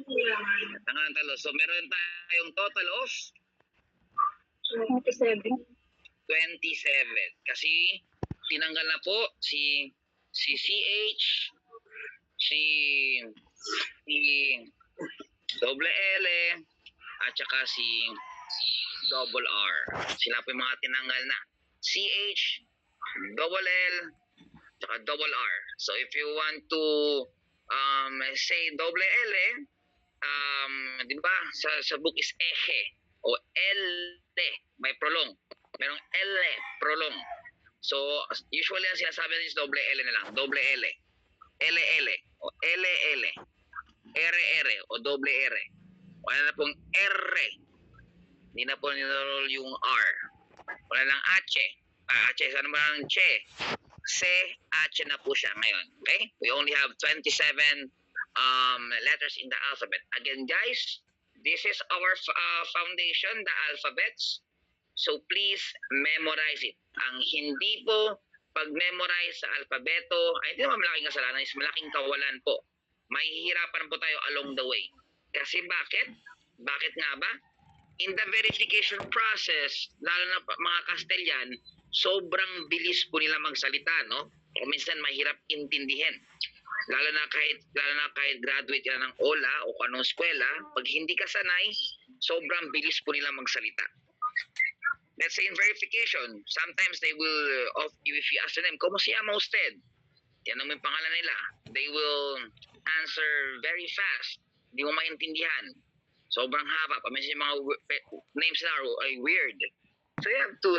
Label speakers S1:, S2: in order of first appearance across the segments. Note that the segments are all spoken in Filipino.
S1: Ang talo. So, meron tayong total of
S2: 27.
S1: 27. Kasi, tinanggal na po si CH, si double L, at saka si double R. Sila po yung mga tinanggal na. CH, double L, saka double R. So if you want to say double L, di ba sa book is ehe o L, may prolong. Merong L, prolong. So usually ang sinasabi natin is double L na lang. Double L, L, L, o L, L, R, R, o double R. Wala na pong R. Hindi na po nilolol yung R. Wala lang H. H, ano ba ang Che? Se, H na po siya ngayon. Okay? We only have 27 letters in the alphabet. Again, guys, this is our foundation, the alphabets. So please memorize it. Ang hindi po pag-memorize sa alfabeto, ay hindi naman malaking kasalanan, is malaking kawalan po. Mahihirapan po tayo along the way. Kasi bakit? Bakit nga ba? In the verification process, lalo na mga Castellan, sobrang bilis po nila magsalita, no? O minsan mahirap intindihin. Lalo na kahit graduate ka ng OLA o anong eskwela, pag hindi ka sanay, sobrang bilis po nila magsalita. Let's say in verification, sometimes they will, if you ask them, ¿Cómo se llama usted? Yan ang may pangalan nila. They will answer very fast. Hindi mo maintindihan. Sobrang haba. Paminsan yung mga names na are weird. So you have to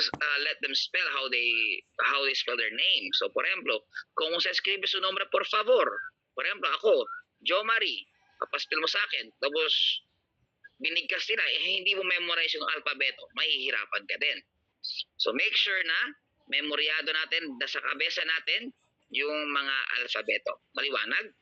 S1: let them spell how they spell their name. So, por ejemplo, ¿Cómo se escribe su nombre, por favor? Por ejemplo, ako, Jo Marie. Papaspell mo sa akin. Tapos, binigkas nila, hindi mo memorize yung alpabeto, mahihirapan ka din. So make sure na memoryado natin, sa kabesa natin, yung mga alfabeto. Maliwanag?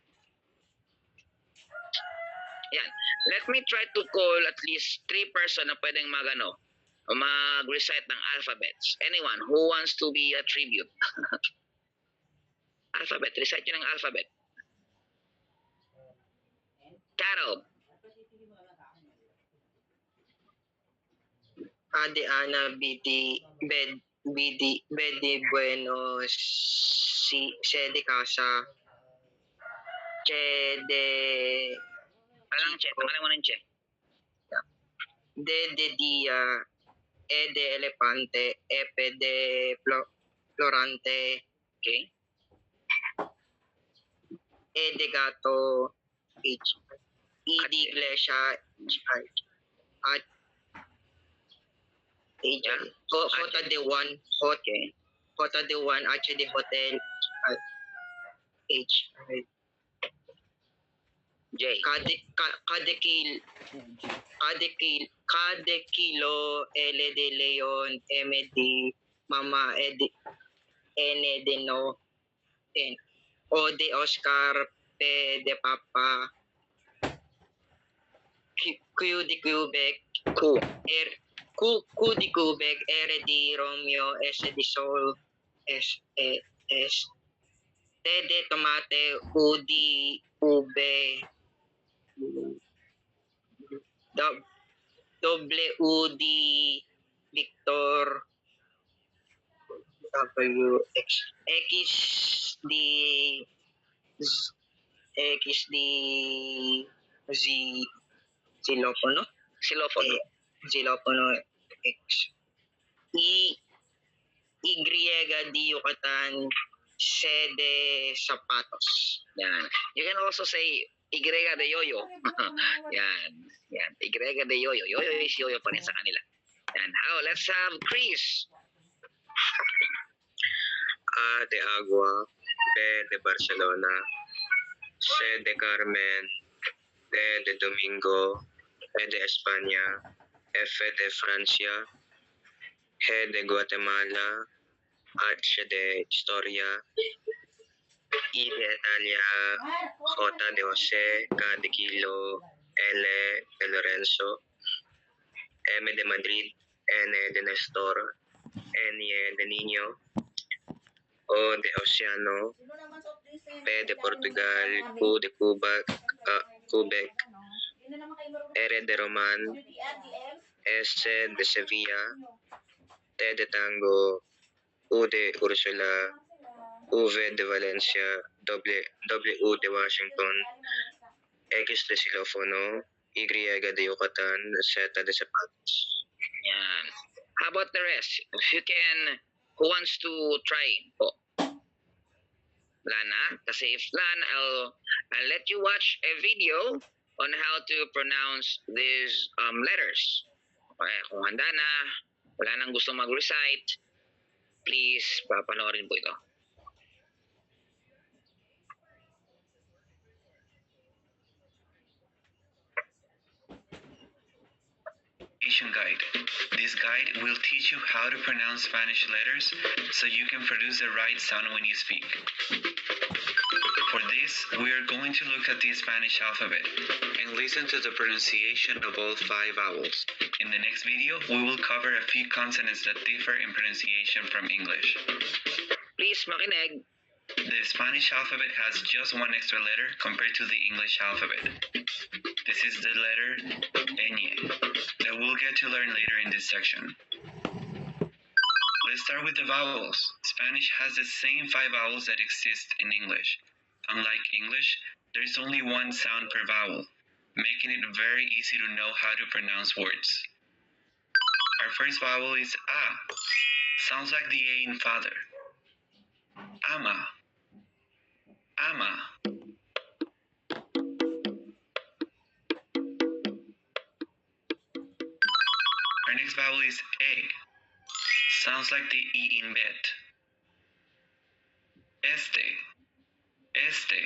S1: Yan. Let me try to call at least 3 person na pwedeng mag-recite ng alphabets. Anyone who wants to be a tribute? Alphabet. Recite yun ng alphabet. Carol.
S3: Ade Ana Bedi Bueno Se de Casa Che de
S1: Alang Che, pangalan mo ng Che.
S3: De Dia E de Elefante Epe de Florante
S1: Okay.
S3: E de Gato H E de Iglesia at
S1: Yeah.
S3: Jota de Juan
S1: Okay.
S3: Jota de Juan H de Hotel H
S1: J.
S3: Cada kilo L de Leon M de Mama N de No N O de Oscar P de Papa Q de Quebec Q de Quebec R de Romeo S de Sol S T de Tomate U de Ube W de Victor W X de Xylophone Xylophone X Y de Yucatan C de Zapatos.
S1: Yan. You can also say Y de Yoyo. Yan. Yan. Y de Yoyo. Yoyo is Yoyo pa rin sa kanila. Yan. Oh, let's have Chris.
S4: A de Agua, B de Barcelona, C de Carmen, D de Domingo, E de España, F de Francia, G de Guatemala, H de Historia, I de Italia, J de Jose, K de Kilo, L de Lorenzo, M de Madrid, N de Nestor, N de Niño, O de Oceano, P de Portugal, Q de Cuba, Quebec, R de Roman, S de Sevilla, T de Tango, U de Ursula, V de Valencia, W de Washington, X de Xylophone, Y de Yucatan, Z de Zapatos.
S1: Yan. How about the rest? If you can, who wants to try po? Wala na? Kasi if wala na, I'll let you watch a video on how to pronounce these letters. Okay, kung handa na, wala nang gusto mag-recite, please, papanoorin po ito.
S2: Pronunciation Guide. This guide will teach you how to pronounce Spanish letters so you can produce the right sound when you speak. For this, we are going to look at the Spanish alphabet and listen to the pronunciation of all 5 vowels. In the next video, we will cover a few consonants that differ in pronunciation from English.
S1: Please makinig.
S2: The Spanish alphabet has just one extra letter compared to the English alphabet. This is the letter ñ that we'll get to learn later in this section. Let's start with the vowels. Spanish has the same 5 vowels that exist in English. Unlike English, there's only one sound per vowel, making it very easy to know how to pronounce words. Our first vowel is A. Sounds like the A in father. Ama. Ama. Our next vowel is A. Sounds like the E in bed. Este. Este.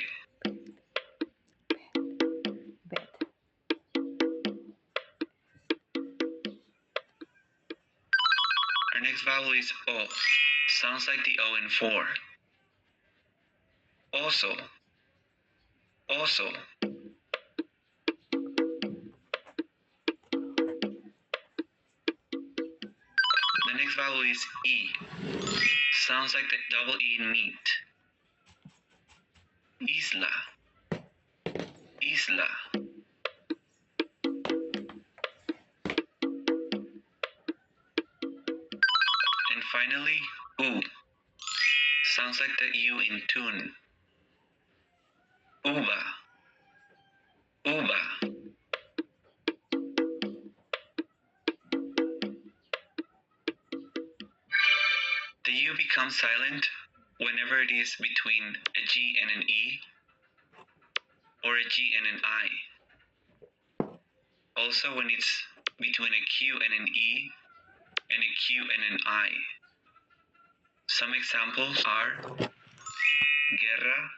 S2: Our next vowel is O. Sounds like the O in 4. Also. Also. The next vowel is E. Sounds like the double E in meat. Isla. Isla. And finally, U. Sounds like the U in tune. Uva. Uva. The U becomes silent whenever it is between a G and an E, or a G and an I. Also when it's between a Q and an E, and a Q and an I. Some examples are guerra,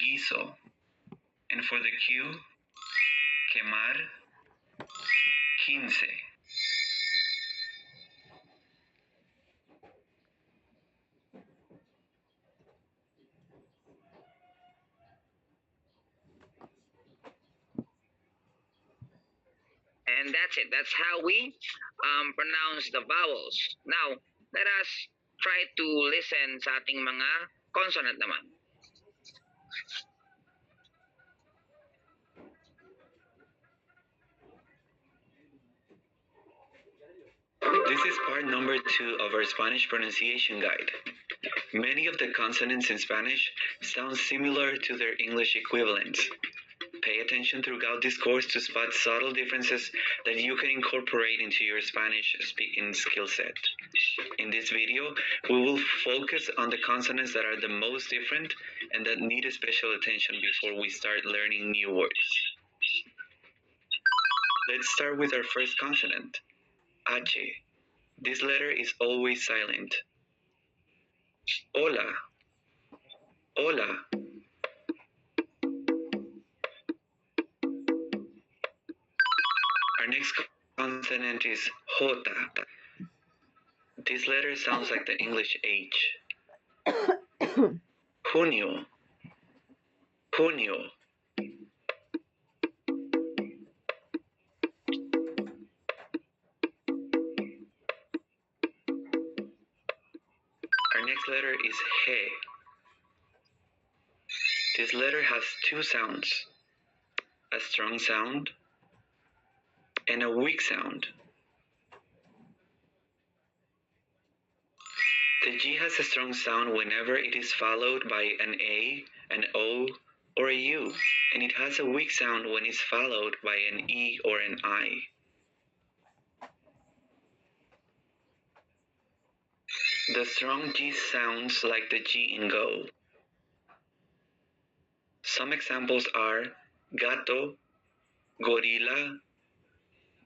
S2: guiso, and for the Q, quemar, quince.
S1: And that's it. That's how we pronounce the vowels. Now, let us try to listen sa ating mga consonant naman.
S2: This is part number 2 of our Spanish pronunciation guide. Many of the consonants in Spanish sound similar to their English equivalents. Pay attention throughout this course to spot subtle differences that you can incorporate into your Spanish speaking skill set. In this video, we will focus on the consonants that are the most different and that need special attention before we start learning new words. Let's start with our first consonant, H. This letter is always silent. Hola. Hola. Our next consonant is J. This letter sounds like the English H. Junio. Junio. Our next letter is G. This letter has 2 sounds, a strong sound, and a weak sound. The G has a strong sound whenever it is followed by an A, an O, or a U, and it has a weak sound when it's followed by an E or an I. The strong G sounds like the G in go. Some examples are gato, gorila,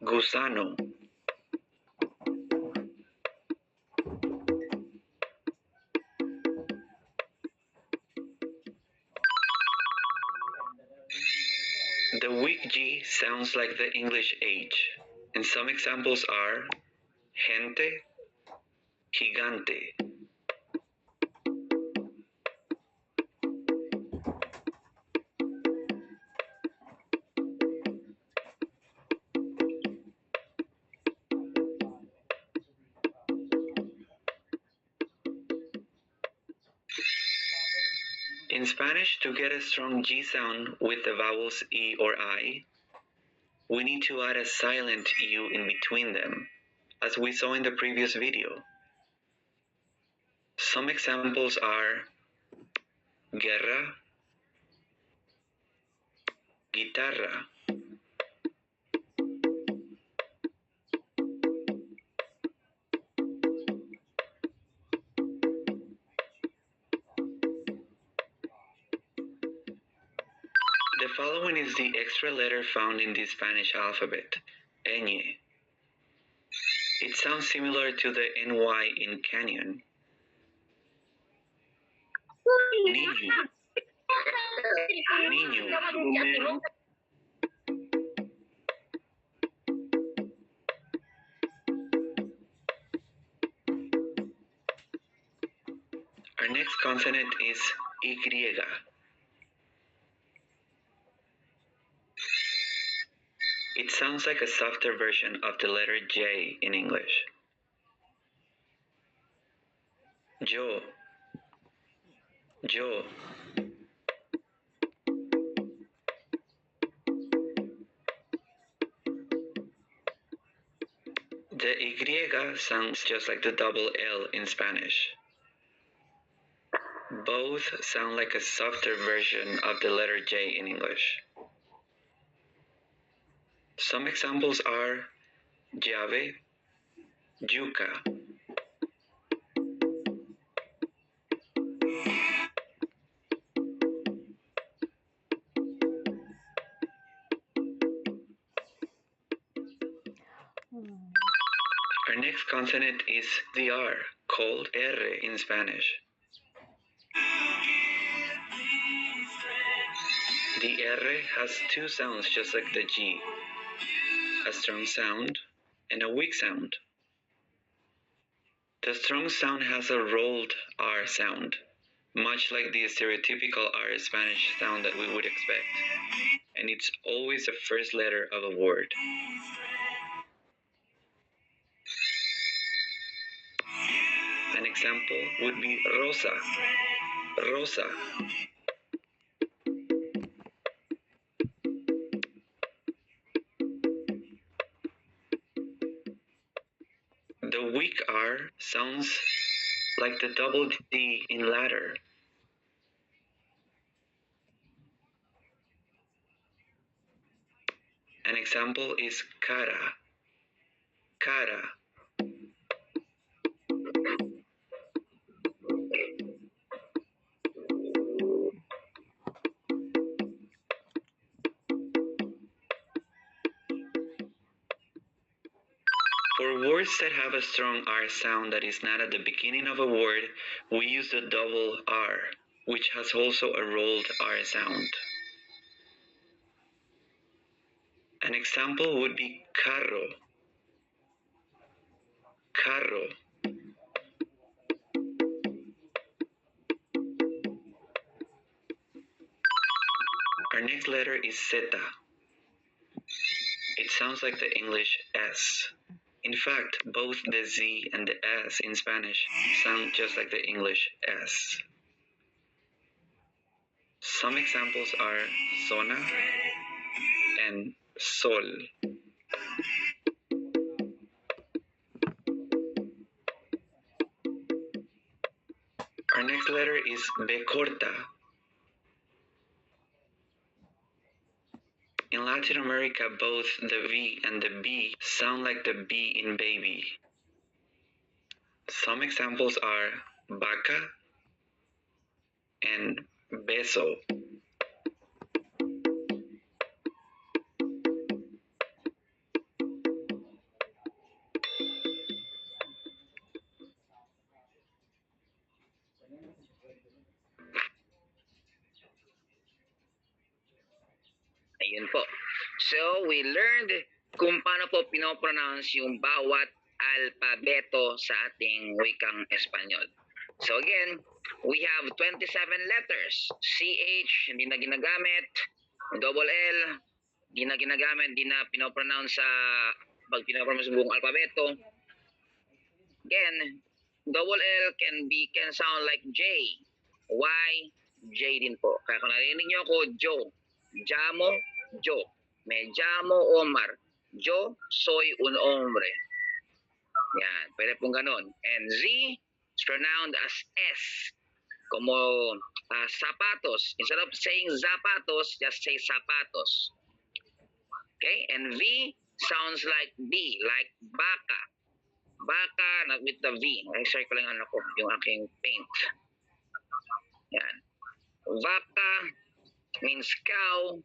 S2: gusano. The weak G sounds like the English H, and some examples are gente, gigante. In Spanish, to get a strong G sound with the vowels E or I, we need to add a silent U in between them, as we saw in the previous video. Some examples are guerra, guitarra. The following is the extra letter found in the Spanish alphabet, ñ. It sounds similar to the NY in canyon. Niño, niño. Our next consonant is Y. It sounds like a softer version of the letter J in English. Yo, yo. The Y sounds just like the double L in Spanish. Both sound like a softer version of the letter J in English. Some examples are llave, yuca. Our next consonant is the R, called R in Spanish. The R has two sounds just like the G, a strong sound and a weak sound. The strong sound has a rolled R sound, much like the stereotypical R Spanish sound that we would expect, and it's always the first letter of a word. An example would be rosa, rosa. The weak R sounds like the double D in ladder. An example is cara, cara. For words that have a strong R sound that is not at the beginning of a word, we use the double R, which has also a rolled R sound. An example would be carro, carro. Our next letter is zeta. It sounds like the English S. In fact, both the Z and the S in Spanish sound just like the English S. Some examples are zona, and sol. Our next letter is B corta. In Latin America, both the V and the B sound like the B in baby. Some examples are vaca and beso.
S1: Ayun po. So, we learned kung paano po pinopronounce yung bawat alpabeto sa ating wikang Espanyol. So again, we have 27 letters. CH, hindi na ginagamit. Double L, hindi na ginagamit, hindi na pinopronounce sa pag pinopronounce yung buong alpabeto. Again, double L can sound like J, Y, J din po. Kaya kung narinig niyo ako, Joe, Jamo, Joe, me llamo Omar, yo soy un hombre. Yan, pwede pong ganun. And Z is pronounced as S, como zapatos. Instead of saying zapatos, just say zapatos. Okay, and V sounds like B, like baka. Baka, not with the V. I-share ko lang yung aking paint. Yan. Vaca means cow.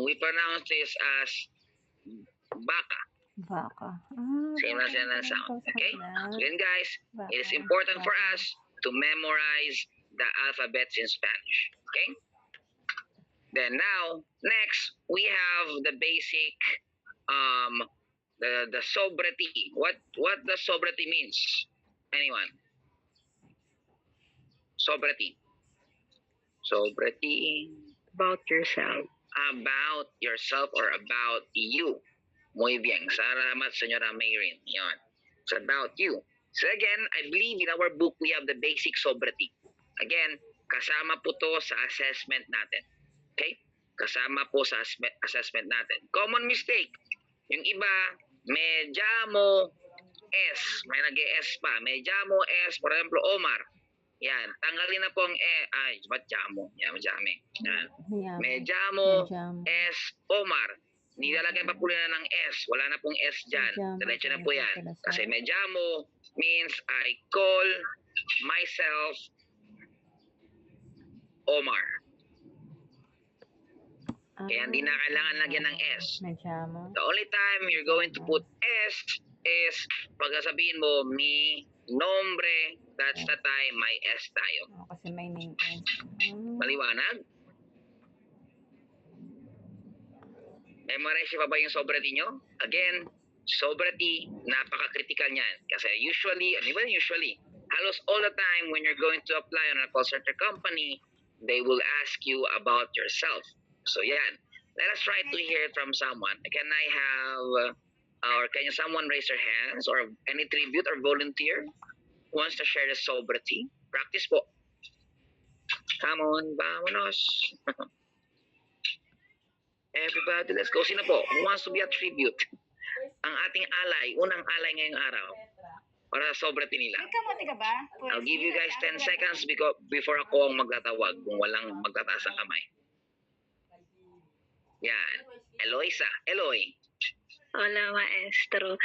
S1: We pronounce this as baka.
S5: Baka.
S1: Same as in the sound. Okay? So then guys, it is important for us to memorize the alphabets in Spanish. Okay? Then now, next, we have the basic, the sobreti. What the sobreti means? Anyone? Sobreti. Sobreti.
S3: About yourself.
S1: About yourself or about you. Muy bien. Salamat, Señora Mayrin. Yan. It's about you. So again, I believe in our book we have the basic sobreti. Again, kasama po to sa assessment natin. Okay? Kasama po sa assessment natin. Common mistake. Yung iba, me llamo S. May nag-S pa. Me llamo S. For example, Omar. Yan. Tanggalin na po ang E. Ay, ba't llamo? Yan, llame. Yan. Me llamo S. Omar. Nilalagay pa po na ng S. Wala na pong S dyan. Diretso na po yan. Kasi me llamo means I call myself Omar. Kaya hindi na kailangan lagyan ng S. The only time you're going to put S is pag sabihin mo, mi nombre, that's the time may S tayo.
S5: Kasi may name S.
S1: Maliwanag? Memorize pa ba yung sobreti nyo? Again, sobreti, napaka-critical niyan. Kasi usually, halos all the time when you're going to apply on a call center company, they will ask you about yourself. So yan, let us try to hear it from someone. Can I have, or can someone raise their hands or any tribute or volunteer who wants to share the sobrety? Practice po. Come on, vamonos. Everybody, let's go. Sino po? Who wants to be a tribute? Ang ating alay, unang alay ngayong araw. Para sa sobrety nila.
S6: Kamote ka ba?
S1: I'll give you guys 10 seconds before ako ang magtatawag kung walang magtataas ang kamay. Yan. Eloisa. Eloy.
S7: Hola, maestro.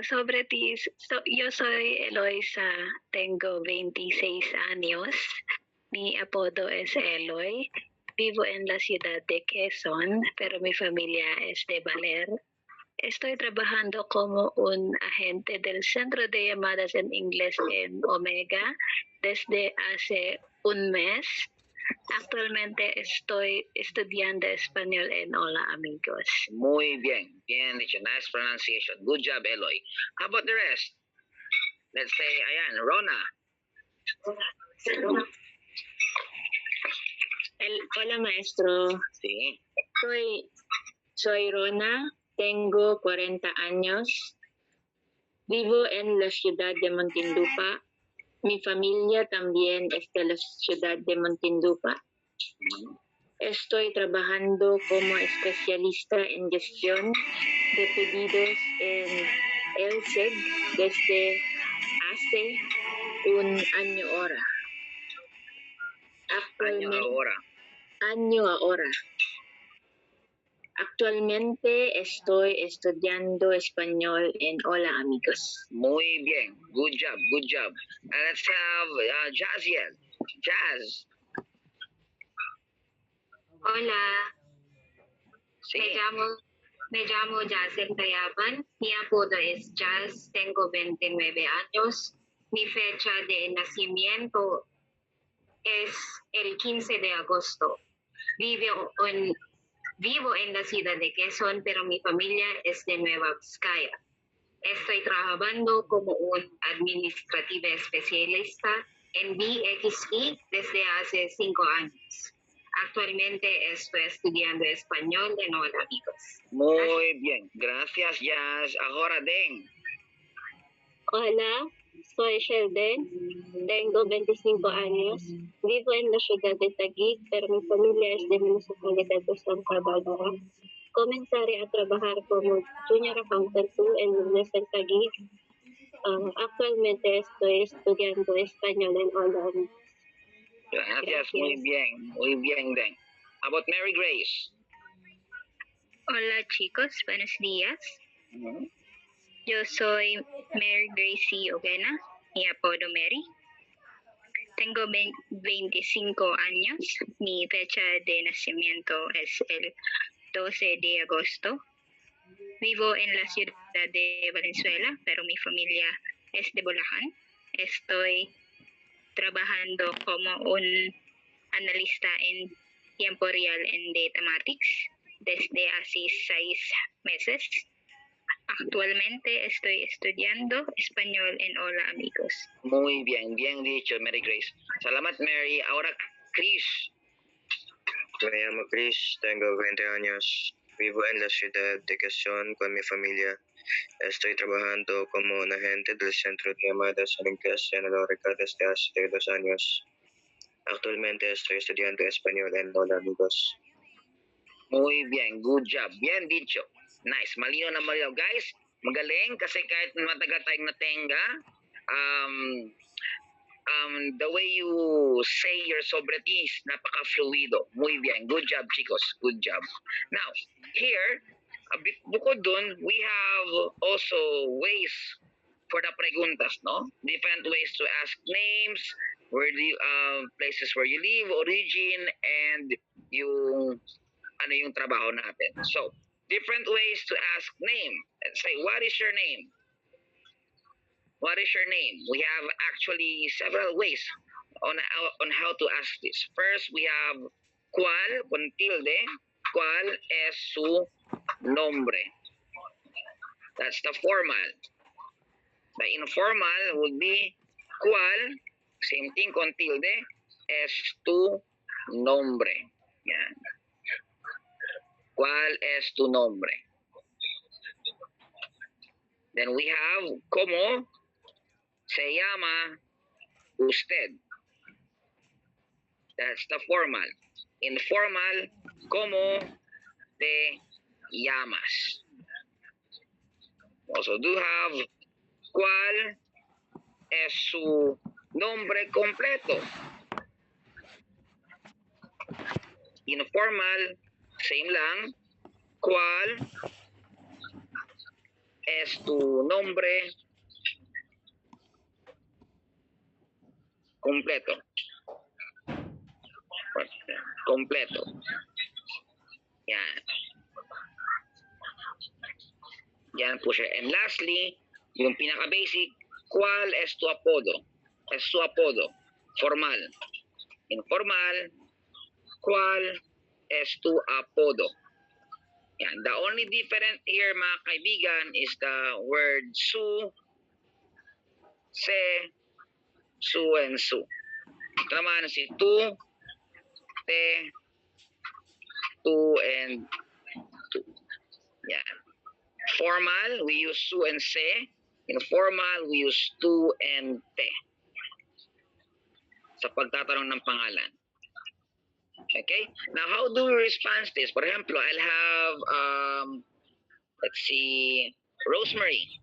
S7: Sobreti, yo soy Eloisa, tengo 26 años. Mi apodo es Eloy. Vivo en la ciudad de Quezon, pero mi familia es de Baler. Estoy trabajando como un agente del Centro de Llamadas en Inglés en Omega desde hace un mes. Actualmente estoy estudiando español en Hola Amigos.
S1: Muy bien. Bien dicho. Nice pronunciation. Good job, Eloy. How about the rest? Let's say, ayan, Rona.
S3: Hola, maestro.
S1: Sí.
S3: Soy Rona, tengo 40 años. Vivo en la ciudad de Muntinlupa. Mi familia también es de la ciudad de Muntinlupa.
S7: Estoy trabajando como especialista en gestión de pedidos en ELSEG desde hace un año ahora. Año ahora. Actualmente estoy estudiando español en Hola Amigos.
S1: Muy bien. Good job, good job. And let's have Jaziel. Jazz.
S7: Hola,
S1: Sí.
S7: me llamo Jazel Tayaban. Mi apodo es Jazz. Tengo 29 años. Mi fecha de nacimiento es el 15 de agosto. Vivo en la ciudad de Quezon, pero mi familia es de Nueva Vizcaya. Estoy trabajando como un administrativa especialista en BXI desde hace 5 años. Actualmente estoy estudiando español en Hola Amigos.
S1: Muy bien. Gracias, Jazz. Ahora, Den.
S7: Hola, soy Sheldon. Tengo 25 años. Vivo en la ciudad de Taguig, pero mi familia es de Municipalidad de Santa Bárbara. Comenzaré a trabajar como junior accountant 2 en Universidad de Taguig. Actualmente estoy estudiando español en Hola Amigos.
S1: Gracias. Muy bien, Den. How about Mary Grace?
S7: Hola chicos, buenos días.
S1: Mhm.
S7: Yo soy Mary Gracie Ogena, mi apodo Mary. Tengo 25 años. Mi fecha de nacimiento es el 12 de agosto. Vivo en la ciudad de Valenzuela, pero mi familia es de Bulacan. Estoy trabajando como un analista en tiempo real en Datamatics desde hace 6 meses. Actualmente estoy estudiando español en Hola Amigos.
S1: Muy bien dicho, Mary Grace. Salamat, Mary. Ahora, Chris.
S4: Me llamo Chris, tengo 20 años. Vivo en la ciudad de Quezon con mi familia. Estoy trabajando como un agente del centro de llamadas en inglés en Alorica desde hace 2 años. Actualmente estoy estudiando español en Hola Amigos.
S1: Muy bien. Good job. Bien dicho. Nice. Malino na malino. Guys, magaling kasi kahit matagal tayong natenga, the way you say your sobriety is napaka-fluido. Muy bien. Good job, chicos. Good job. Now, here, bukod dun, we have also ways for the preguntas, no? Different ways to ask names, where do you, places where you live, origin, and yung yung trabaho natin. So, different ways to ask name. Let's say, what is your name? What is your name? We have actually several ways on how to ask this. First, we have ¿cuál? Con tilde. ¿Cuál es su nombre? That's the formal. The informal would be ¿cuál? Same thing con tilde. Es tu nombre. Yan. ¿Cuál es tu nombre? Then we have ¿cómo se llama usted? That's the formal. Informal, ¿cómo te llamas? Also do have ¿cuál es su nombre completo? Informal, same lang. ¿Cuál es tu nombre completo? Completo. Yan. Yan po siya. And lastly, yung pinaka-basic, ¿cuál es tu apodo? Es tu apodo. Formal. Informal, ¿cuál es tu apodo? Yan. The only different here, mga kaibigan, is the word su, se, su, and su. Ito naman si tu, te, tu, and tu. Yan. Formal, we use su and se. Informal, we use tu and te. Sa pagtatanong ng pangalan. Okay? Now, how do we respond to this? For example, I'll have, let's see, Rosemary.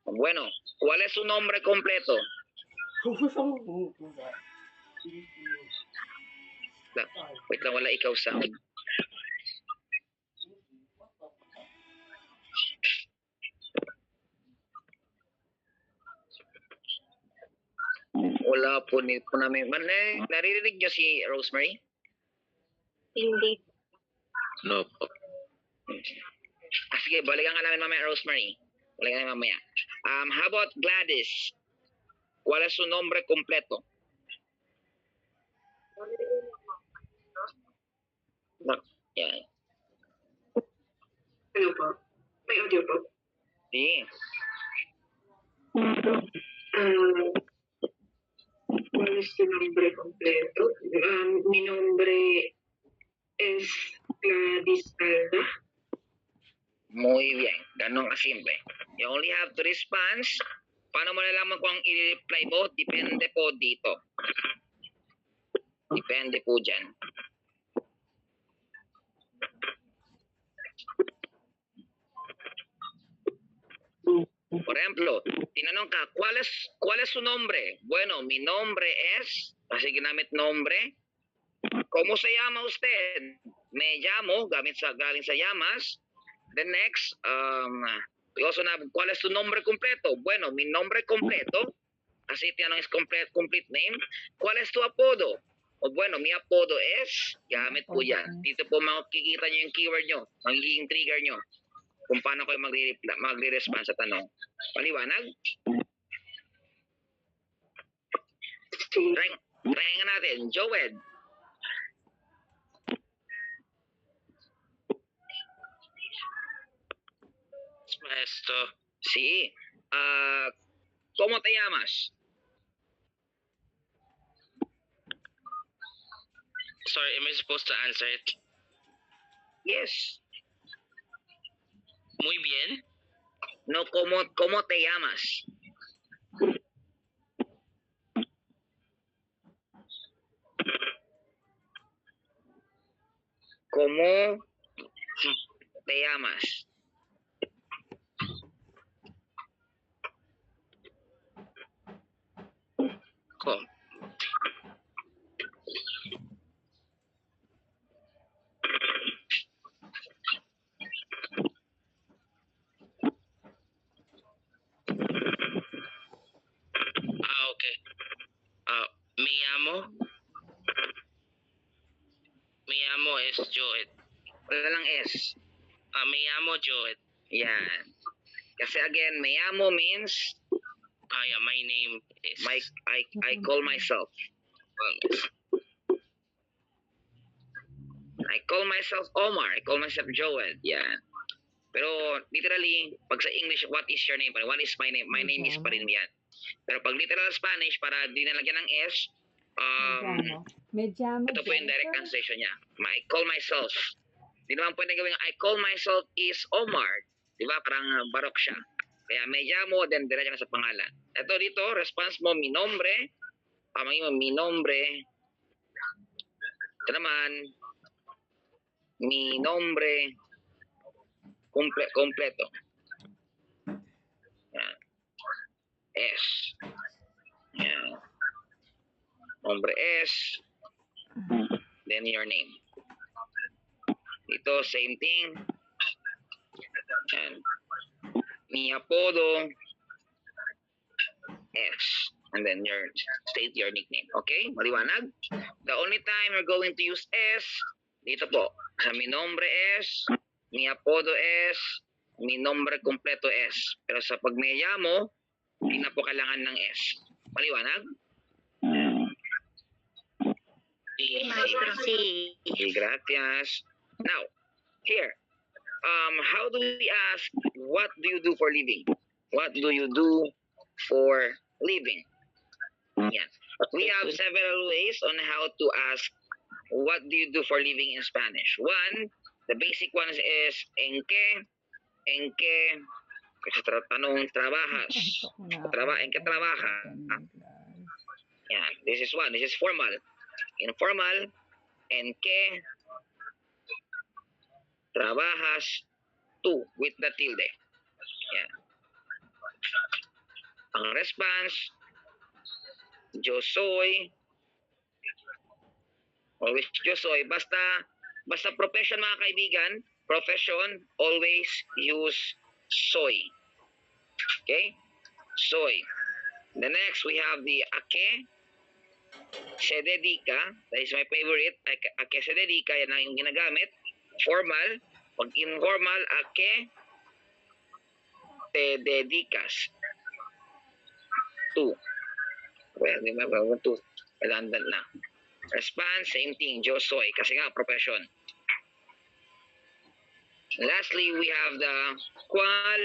S1: Bueno, ¿cuál es su nombre completo? Wait lang, wala ikaw sound. Wala po, po namin. Naririnig niyo si Rosemary?
S7: Hindi.
S4: No po.
S1: Sige, balikan ka namin mamaya, Rosemary. Balikan namin mamaya. How about Gladys? ¿Cuál es su nombre completo? Yan.
S6: Ano po? May audio po.
S1: Sí.
S6: ¿Cuál es tu nombre completo? Mi nombre es Gladys Alda.
S1: Muy bien. Ganun kasimple. You only have to respond. Paano mo nalaman kung i-reply mo? Depende po dito. Depende po dyan. Por ejemplo, tinanong ka, ¿cuál es su nombre? Bueno, mi nombre es, así ginamit nombre. ¿Cómo se llama usted? Me llamo, galing sa llamas. The next, we also have, ¿cuál es tu nombre completo? Bueno, mi nombre completo, así tinanong is complete name. ¿Cuál es tu apodo? O bueno, mi apodo es, gamit po yan. Dito po makikita nyo yung keyword nyo, magiging trigger nyo kung paano kayo magre-respond sa tanong. Paliwanag? Try nga natin. Joed.
S4: Maestro.
S1: Sí. ¿Cómo te llamas?
S4: Sorry, am I supposed to answer it?
S1: Yes.
S4: Muy bien.
S1: No, ¿cómo te llamas? ¿Cómo te llamas?
S4: Ko. Okay. Me llamo es Joed.
S1: Wala lang S.
S4: Me llamo Joed.
S1: Yan. Kasi again, me llamo means
S4: Yeah, my name is...
S1: I call myself. I call myself Omar. I call myself Joed. Yan. Pero literally, pag sa English, what is your name? What is my name? My name is pa rin yan. Pero pag literal Spanish, para di nalagyan ng S, ito po yung direct translation niya. I call myself. Di naman pwede gawin, I call myself is Omar. Di ba? Parang barok siya. Kaya me llamo, then diretso na sa pangalan. Ito dito, response mo, mi nombre. Pamangin mo, mi nombre. Ito naman, mi nombre completo. Yan. S. Yan. Nombre S. Then your name. Dito, same thing. Yan. Mi apodo S. And then state your nickname. Okay? Maliwanag? The only time you're going to use S, dito po. Sa mi nombre S, mi apodo S, mi nombre completo S. Pero sa pag me llamo, hindi na po kailangan ng S. Maliwanag?
S7: Sí.
S1: Okay, gracias. Now, here, how do we ask, what do you do for living? What do you do for living? Yan. We have several ways on how to ask, what do you do for living in Spanish? One, the basic one is, en qué, tanong trabajas? ¿En qué trabaja? Yan. This is one. This is formal. Informal. En que trabajas tú with the tilde. Yan. Ang response, yo soy, always yo soy. Basta profession mga kaibigan, profession, always use soy. Okay? Soy. The next, we have the a que se dedica. That is my favorite. A que se dedica, yan ang yung ginagamit. Formal. Pag informal, a que te dedicas to. Well, di ba? To. Redundant na. Response, same thing. Yo soy. Kasi nga, profession. Lastly, we have the cuál.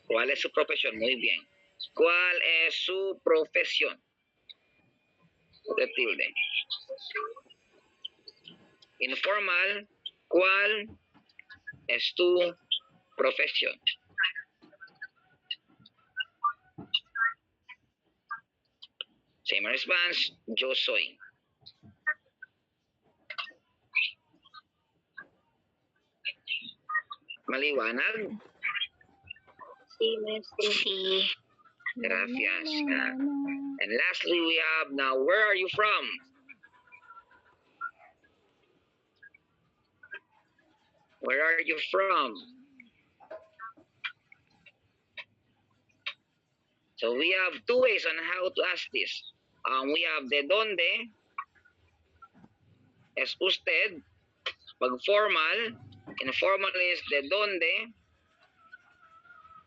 S1: ¿Cuál es su profesión? Muy bien. ¿Cuál es su profesión? De tilde. Informal, ¿cuál es tu profesión? Same response, yo soy. Maliwanag?
S7: Sí, maestro. Sí.
S1: Gracias. And lastly, we have now, where are you from? Where are you from? So we have two ways on how to ask this. We have de donde es usted. Pag formal, informal is de donde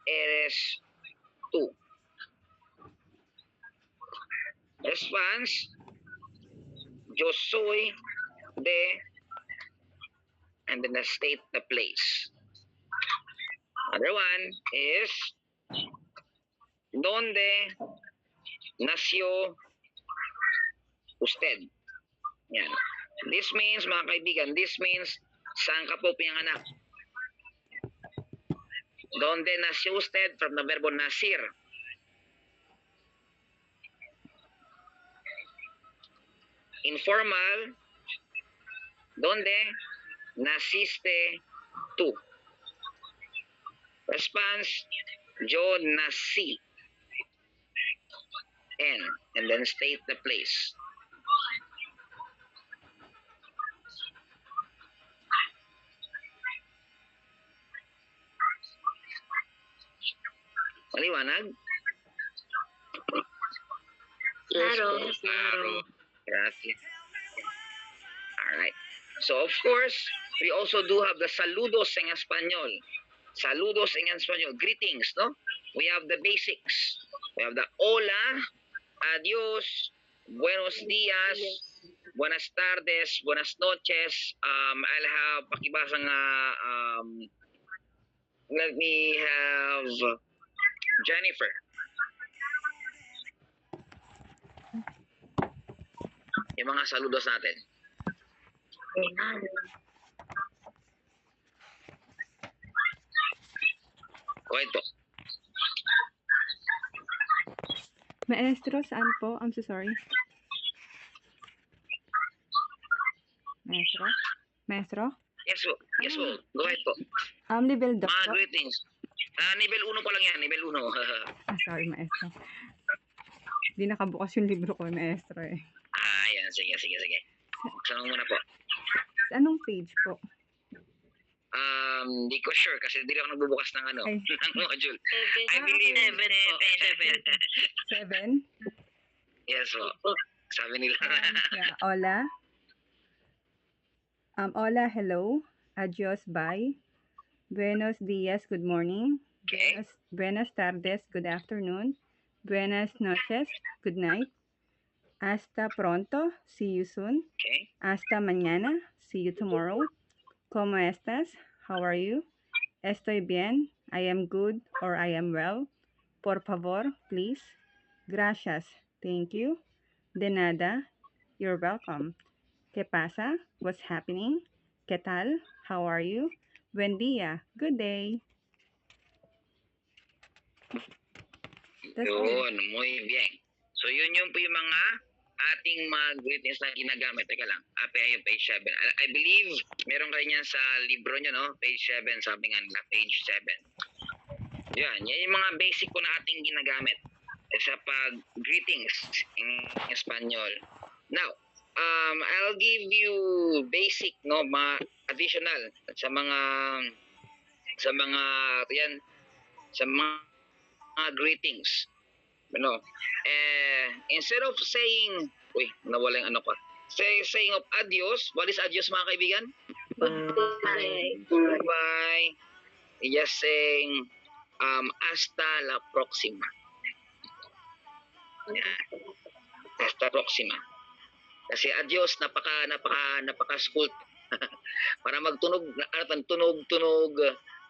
S1: eres tú. Response, yo soy de, and then state the place. Other one is, ¿dónde nació usted? Yan. This means, mga kaibigan, this means, saan ka po pinanganak? ¿Dónde nació usted? From the verbo nacir. Informal, ¿dónde naciste tú? Response, yo nací en, and then state the place. Maliwanag?
S7: Claro.
S1: Gracias. Alright. So, of course, we also do have the saludos en español. Saludos en español. Greetings, no? We have the basics. We have the hola, adios, buenos días, buenas tardes, buenas noches. I'll have pakibasa nga, let me have Jennifer. Yung mga saludos natin. Kwento.
S5: Maestro, saan po? I'm so sorry. Maestro? Maestro?
S1: Yes po. Yes po. Go ahead po.
S5: Level doc
S1: Mga
S5: po?
S1: greetings. Level 1 pa lang yan. Level 1.
S5: Sorry, maestro. Hindi nakabukas yung libro ko, maestro eh.
S1: Yan. Sige. Buksan mo muna po.
S5: Sa anong page po?
S1: Hindi ko sure kasi hindi ako nagbubukas ng ano,
S5: Ay.
S1: ng module. I believe
S5: 7?
S1: Yes po. Sabi nila.
S5: Yeah, hola. Hola, hello. Adios, bye. Buenos días, good morning.
S1: Okay.
S5: Buenas tardes, good afternoon. Buenas noches, good night. Hasta pronto, see you soon.
S1: Okay.
S5: Hasta mañana, see you tomorrow. ¿Cómo estás? How are you? Estoy bien, I am good, or I am well. Por favor, please. Gracias, thank you. De nada, you're welcome. ¿Qué pasa? What's happening? ¿Qué tal? How are you? Buen día, good day. That's all.
S1: Yun, muy bien. So yun yung po yung mga ating mga greetings na ginagamit. Teka lang, yung page 7. I believe meron kayo niyan sa libro nyo, no? Page 7, sabi nga nila, page 7. Yan yung mga basic po na ating ginagamit sa pag-greetings in Espanyol. Now, I'll give you basic, no, mga additional sa mga yan, sa mga greetings. Ano? Instead of saying, nawala yung ano ko. Saying of adios, what is adios mga kaibigan?
S7: Bye.
S1: Bye. Just saying, hasta la próxima. Yan. Hasta próxima. Kasi adios, napaka school. Para magtunog,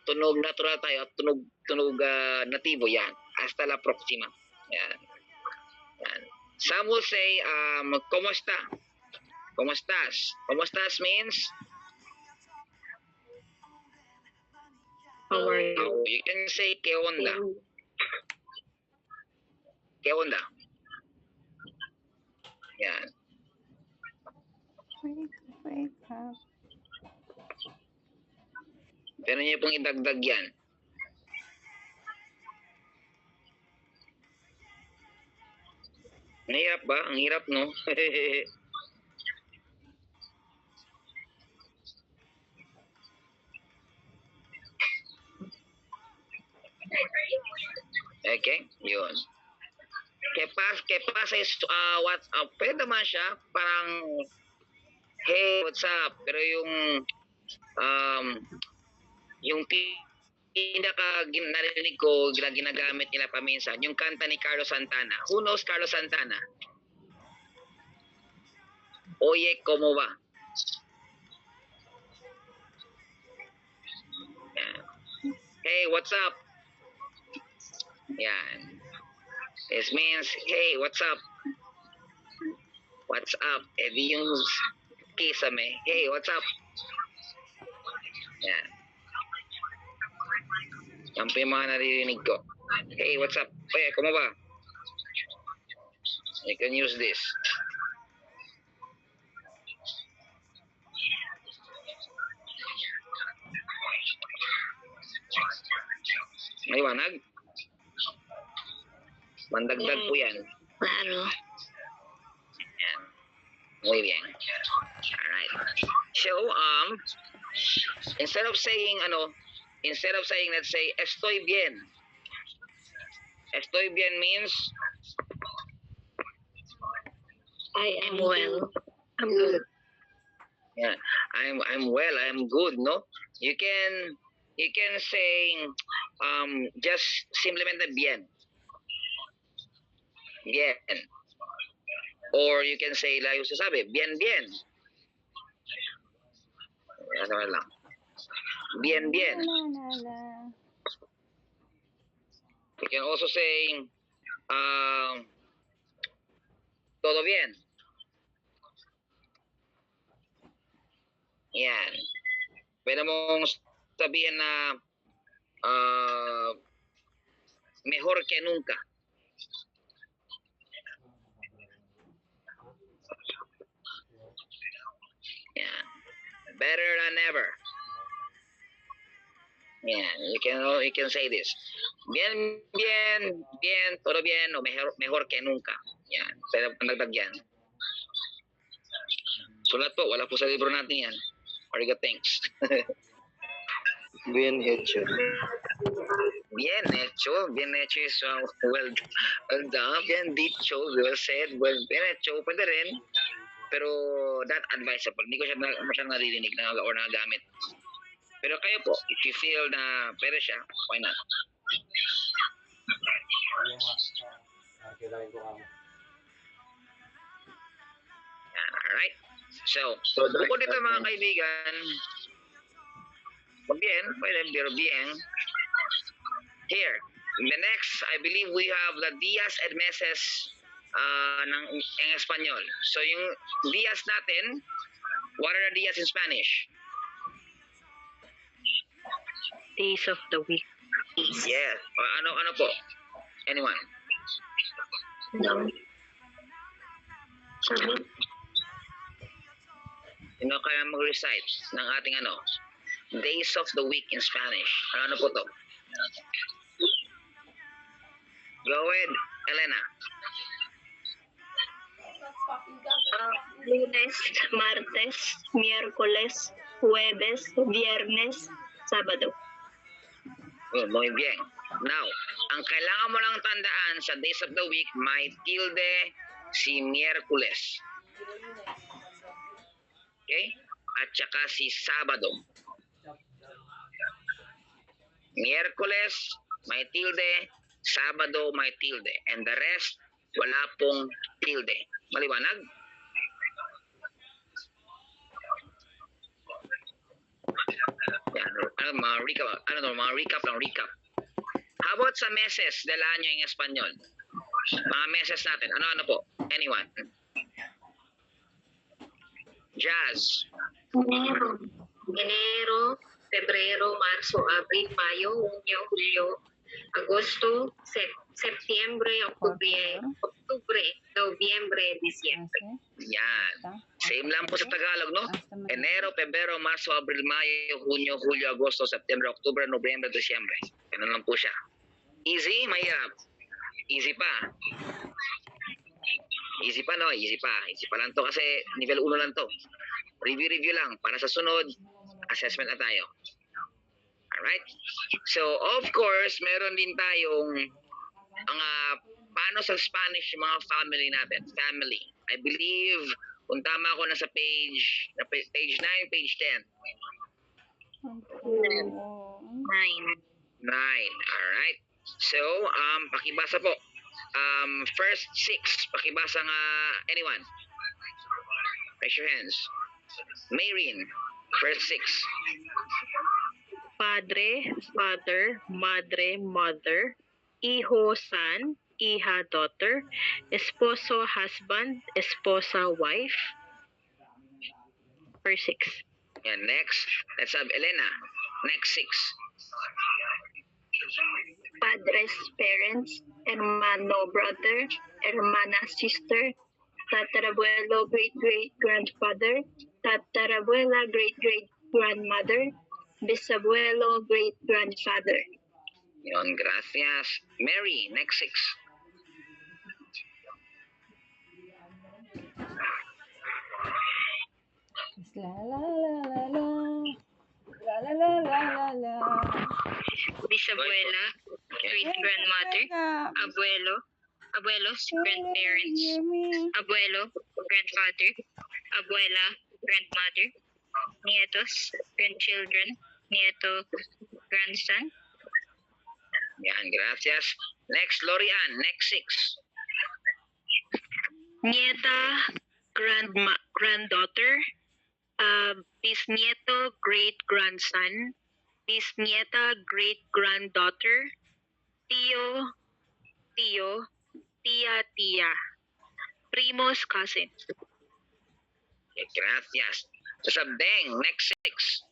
S1: tunog natural tayo at tunog natibo, yan. Hasta la próxima. Yan. Yan. Some will say, kumusta? Kumustas? Kumustas means,
S7: How are you?
S1: you can say, ¿qué onda? ¿Qué onda? Yan.
S5: Wake up.
S1: Pero niyo pong idagdag yan. Ang hirap ba? Ang hirap, no? Okay, yun. Que pasa is, pwede naman siya, parang, hey, what's up? Pero yung narinig ko, ginagamit nila paminsan, yung kanta ni Carlos Santana. Who knows Carlos Santana? Oye, ¿cómo va? Yan. Hey, what's up? Yan. This means, hey, what's up? What's up? Di yung kisame. Hey, what's up? Yan. Yan po yung mga naririnig ko. Hey, what's up? Oye, ¿cómo va? You can use this. Maliwanag? Mandagdag po yan.
S7: Claro.
S1: Yan. Muy bien. Alright. So, instead of saying, let's say, estoy bien. Estoy bien means,
S7: I am well. I'm good.
S1: yeah, I'm well, I'm good, no? You can say, just simplemente bien. Bien. Or you can say, like yung sasabi, bien, bien. Ano lang. Bien, bien. You can also say, todo bien. Yan. Pwede mong sabihin na, mejor que nunca. Yan. Better than ever. Yan. You can say this. Bien, bien, bien, todo bien, o mejor que nunca. Yan. Pwede nagdag yan. Sulat po, wala po sa libro natin yan. Ariga, thanks.
S4: Bien hecho.
S1: Bien hecho is well done, bien dicho, well said, bien hecho, pwede rin. Pero not advisable. Hindi ko siya masyadong naririnig or nagagamit. Pero kayo po, if you feel na pwede siya, why not? Alright. So, bukod dito mga kaibigan, bien, pwede, pero bien. Here, the next, I believe we have the días and meses ng Espanyol. So, yung días natin, what are the días in Spanish?
S7: Days of the week.
S1: Yes. Ano po? Anyone?
S7: No. Sabi,
S1: Sino kaya mag-recite ng ating days of the week in Spanish? Ano po to? Go ahead, Elena.
S7: Lunes, Martes, Miércoles, Jueves, Viernes, Sabado.
S1: Muy bien. Now, ang kailangan mo lang tandaan sa days of the week, may tilde si Miyerkules. Okay? At saka si Sabado. Miyerkules, may tilde. Sabado, may tilde. And the rest, wala pong tilde. Maliwanag? Yan. Mga recap lang, recap. How about sa meses del año en Espanyol? Mga meses natin. Ano po? Anyone? Jazz.
S6: Enero, Febrero, Marzo, Abril, Mayo, Junio, Julio, Agosto, Septiembre, Octubre, Noviembre, Diciembre.
S1: Yan. Same lang po sa Tagalog, no? Enero, Pebrero, Marso, Abril, Mayo, Junio, Julio, Agosto, September, October, Nobyembre, Disyembre. Ganun lang po siya. Easy, mahirap. Easy pa. Easy pa, no? Easy pa. Easy pa lang to kasi level 1 lang to. Review lang. Para sa sunod, assessment na tayo. Alright? So, of course, meron din tayong paano sa Spanish yung mga family natin. Family. I believe, kung tama ako, nasa page 9, page 10. 9. Alright? So, pakibasa po. First 6. Pakibasa nga, anyone? Raise your hands. Mayreen, first 6.
S8: Padre, father, madre, mother, hijo, son, hija, daughter, esposo, husband, esposa, wife. Verse 6.
S1: And next, let's have Elena. Next 6.
S7: Padres, parents, hermano, brother, hermana, sister, tatarabuelo, great-great-grandfather, tatarabuela, great-great-grandmother, bisabuelo, great-grandfather.
S1: Yon, gracias. Mary, next 6.
S5: La la la la la la la la la la.
S3: Bisabuela, great-grandmother, abuelos, grandparents, abuelo, grandfather, abuela, grandmother, nietos, grandchildren, nieto, grandson.
S1: Yan, gracias. Next, Lorian, next 6.
S8: Nieta, granddaughter, bisnieto, great-grandson, bisnieta, great-granddaughter, tío, tía, primos, cousins.
S1: Okay, gracias. So, Beng, next 6.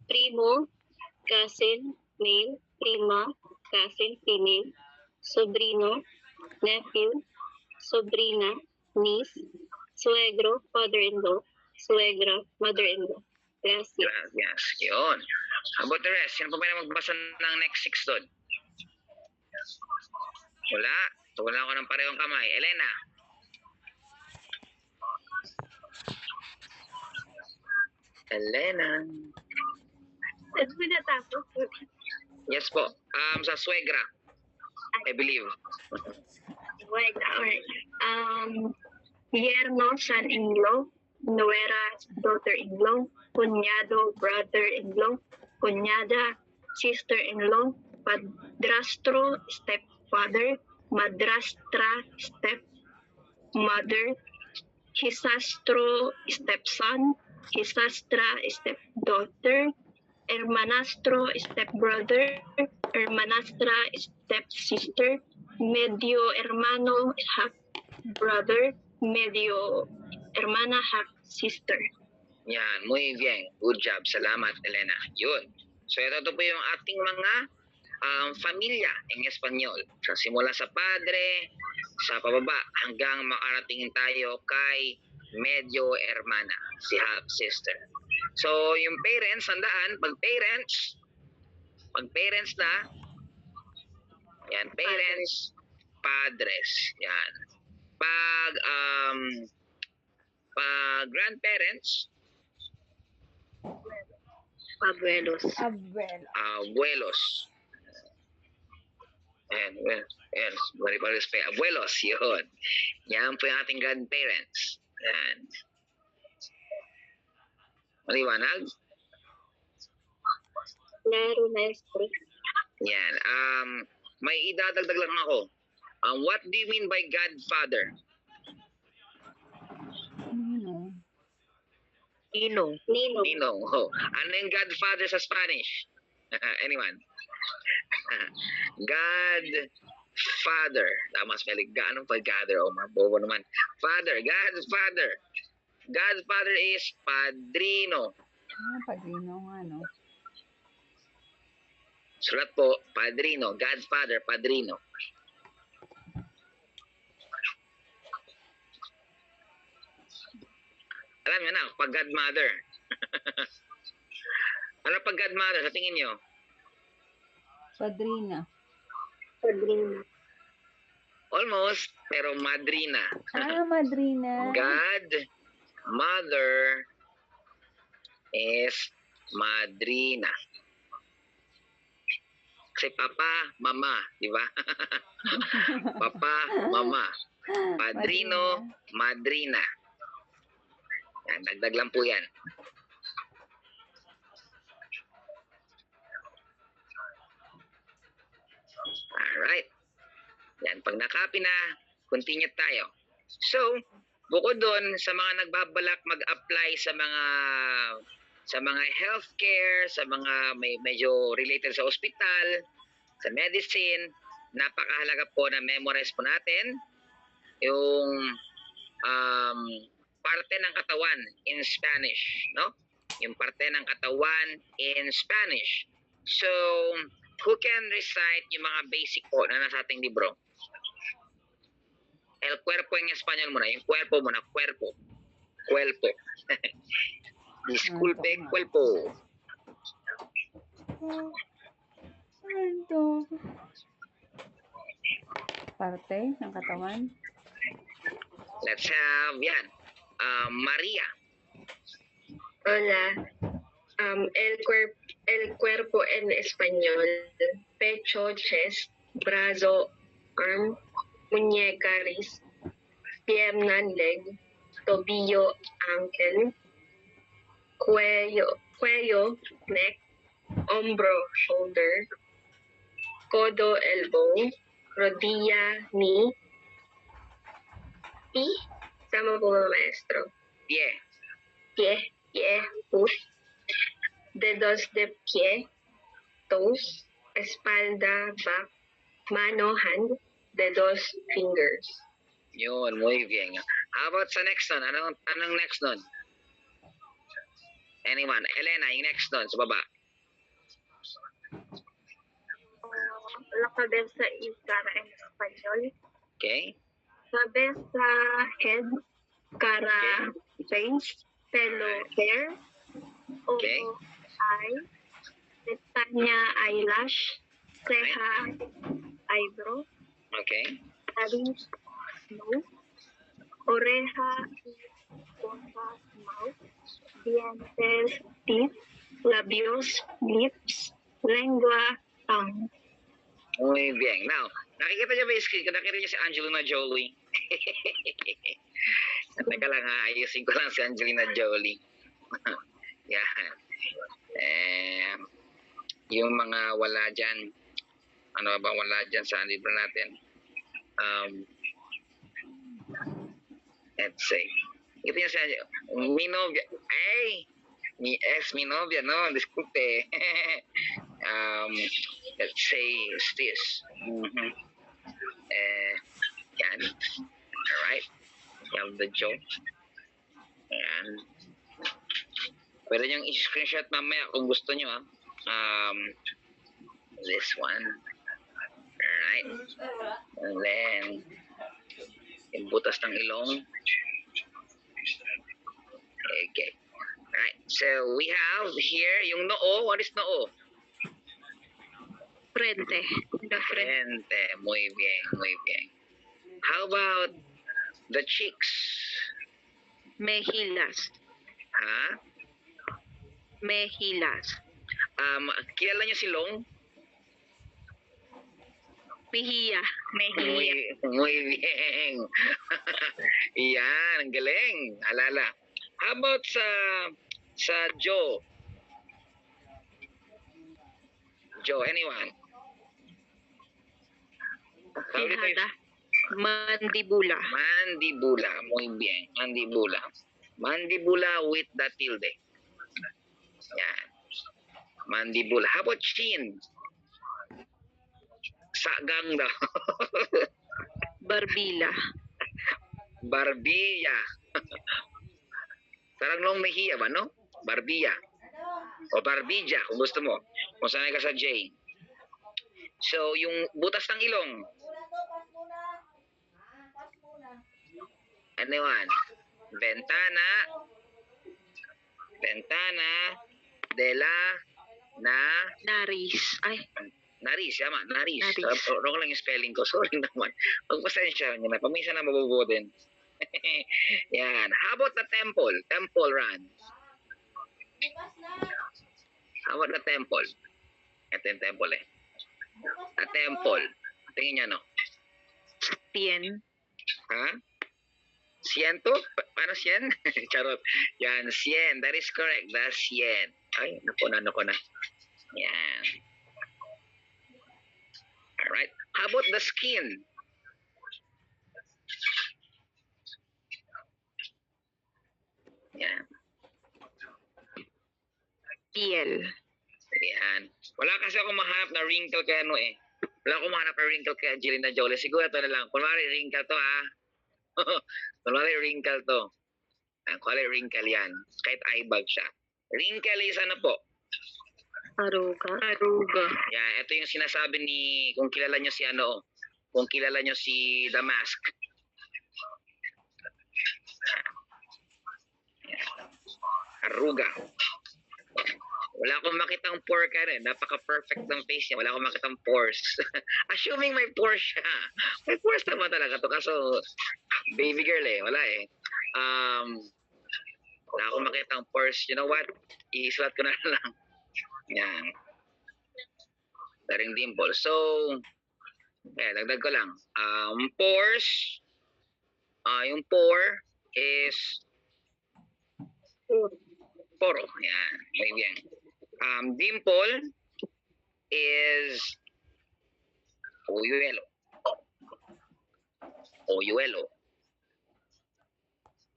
S7: Primo, cousin, male, prima, cousin, female, sobrino, nephew, sobrina, niece, suegro, father-in-law, suegra, mother-in-law. Gracias.
S1: Gracias. Yun. How about the rest? Sino pa may magbasa ng next 6 doon? Wala. Wala ako ng parehong kamay. Elena. Elena.
S7: Ano ba natapos?
S1: Yes po. Sa suegra. I believe.
S7: Wait, alright. Yerno, son-in-law, nuera, daughter-in-law, cuñado, brother-in-law, cuñada, sister-in-law, padrastro, stepfather, madrastra, stepmother, hisastro, stepson, hisastra, stepdaughter, hermanastro, stepbrother, hermanastra, stepsister, medio hermano, half-brother, medio hermana, half-sister.
S1: Yan. Muy bien. Good job. Salamat, Elena. Yun. So, ito po yung ating mga Familia en Espanyol. So, simula sa padre, sa pababa, hanggang makarating tayo kay medyo hermana, si half sister. So, yung parents, tandaan, pag parents na, yan, parents, padres, yan. Pag grandparents,
S8: Abuelos.
S5: Abuelo.
S1: abuelos. Ayan, ayan, very respect. Abuelos, yun. Yan po yung ating grandparents. Yan. Maliwanag?
S6: Klaro, maestro.
S1: Yan. May idadagdag lang ako. What do you mean by Godfather?
S5: Ninong.
S8: Ninong.
S1: Ninong. Oh. Ano yung Godfather sa Spanish? Anyone? Godfather. Tama spelling. Anong pag-gather? Oh, mabobo naman. Father. Godfather. Godfather is padrino.
S5: Padrino nga, no?
S1: Sulat po, padrino. Godfather, padrino. Alam nyo na, pag godmother. Ano pag godmother sa tingin nyo?
S5: Padrina.
S6: Padrino.
S1: Almost, pero madrina.
S5: Madrina.
S1: God, mother is madrina. Kasi papa, mama, di ba? Papa, mama. Padrino, madrina. Yan, dagdag lang po yan. Alright. Yan, pag nakapi na, continue tayo. So, bukod doon sa mga nagbabalak mag-apply sa mga healthcare, sa mga medyo related sa ospital, sa medicine, napakahalaga po na memorize po natin yung parte ng katawan in Spanish, no? Yung parte ng katawan in Spanish. So, who can recite yung mga basic po na nasa ating libro? El cuerpo en español muna. Yung cuerpo muna. Cuerpo. Cuerpo. Disculpe, cuerpo.
S5: Ito. Parte ng katawan.
S1: Let's have, yan. Maria.
S6: Hola. El cuerpo en español. Pecho, chest, brazo, arm, muñeca, wrist, pierna, leg, tobillo, ankle, cuello, neck, hombro, shoulder, codo, elbow, rodilla, knee, sama po mga maestro.
S1: Pie.
S6: Pie, foot, dedos de pie, toes, espalda, back, mano, hand, dedos, fingers.
S1: Yun, muy bien. How about sa next one? Anong next nun? Anyone? Elena, yung next nun, sa baba.
S6: La cabeza y cara en español.
S1: Okay?
S6: Cabeza, head, cara, face, pelo, hair,
S1: Okay.
S6: ojo, eye, pestaña, eyelash, ceja, eyebrow,
S1: Okay.
S6: nariz, nose, oreja, boca, mouth, dientes, teeth, labios, lips, lengua, tongue.
S1: Muy bien. Now, nakikita niyo ba yung screen ko? Nakikita niyo si Angelina Jolie? Teka lang ha, ayusin ko lang si Angelina Jolie. Yan. Yung mga wala dyan, ano ba wala dyan sa libro natin? Let's say. Kita niyo si mi novia. Ay! Mi ex, mi novia, no? Disculpe. Let's say is this. Yan. Alright. You have the joke. Ayan. Pwede niyong i-screenshot mamaya kung gusto niyo, ha. This one. Alright. And then, yung butas ng ilong. Okay. Alright. So, we have here yung noo. What is noo?
S8: Frente. The frente.
S1: Frente. Muy bien, muy bien. How about the cheeks?
S8: Mehilas.
S1: Ha?
S8: Mehilas.
S1: Kilala niyo si Long?
S8: Mejia.
S1: Muy, muy bien. Yan, ang galing. Alala. How about sa Joe? Joe, anyone? How do you
S8: Quijada. Mandibula.
S1: Mandibula. Muy bien. Mandibula. Mandibula with the tilde. Yan. Mandibula. How about chin? Sagang daw.
S8: Barbila.
S1: Barbilla. Parang long Mejia ba, no? Barbilla. O Barbilla, kung gusto mo. Kung sanay ka sa J. So, yung butas ng ilong. Ano yun? Ventana. Ventana. De la. Na.
S8: Naris. Ay,
S1: Naris, tama. Naris.
S8: Naris.
S1: Wrong lang yung spelling ko. Sorry naman. Pagpasensya nyo na. Paminsan na mabubuo din. Yan. How about the temple? Temple run. How about the temple? Ito yung temple eh. A temple. Tingin niya, no?
S8: Tien.
S1: Ha? Siento? Paano sien? Charot. Yan, sien. That is correct. That's sien. Ay, naku na. Yan. Alright. How about the skin? Yan.
S8: Piel.
S1: Yan. Wala kasi akong mahanap na wrinkle kay ano eh. Wala akong mahanap na wrinkle kay Angelina Jolie. Siguro ito na lang. Kunwari wrinkle to ha. Kunwari wrinkle to. Kunwari wrinkle yan. Kahit eye bag siya. Wrinkle is ano po?
S8: Aruga. Aruga.
S1: Yan. Ito yung sinasabi ni, kung kilala nyo si ano, kung kilala nyo si The Mask. Aruga. Wala akong makitang pore ka rin. Napaka-perfect ng face niya. Wala akong makitang pores. Assuming may pores siya. May pores naman talaga to. Kaso, baby girl eh. Wala eh. Wala akong makitang pores. You know what? Isulat ko na lang. Yan. Daring dimple. So, dagdag ko lang. Pores. Yung pore is poro. Yan. Muy bien. Dimple is oyuelo. Oyuelo.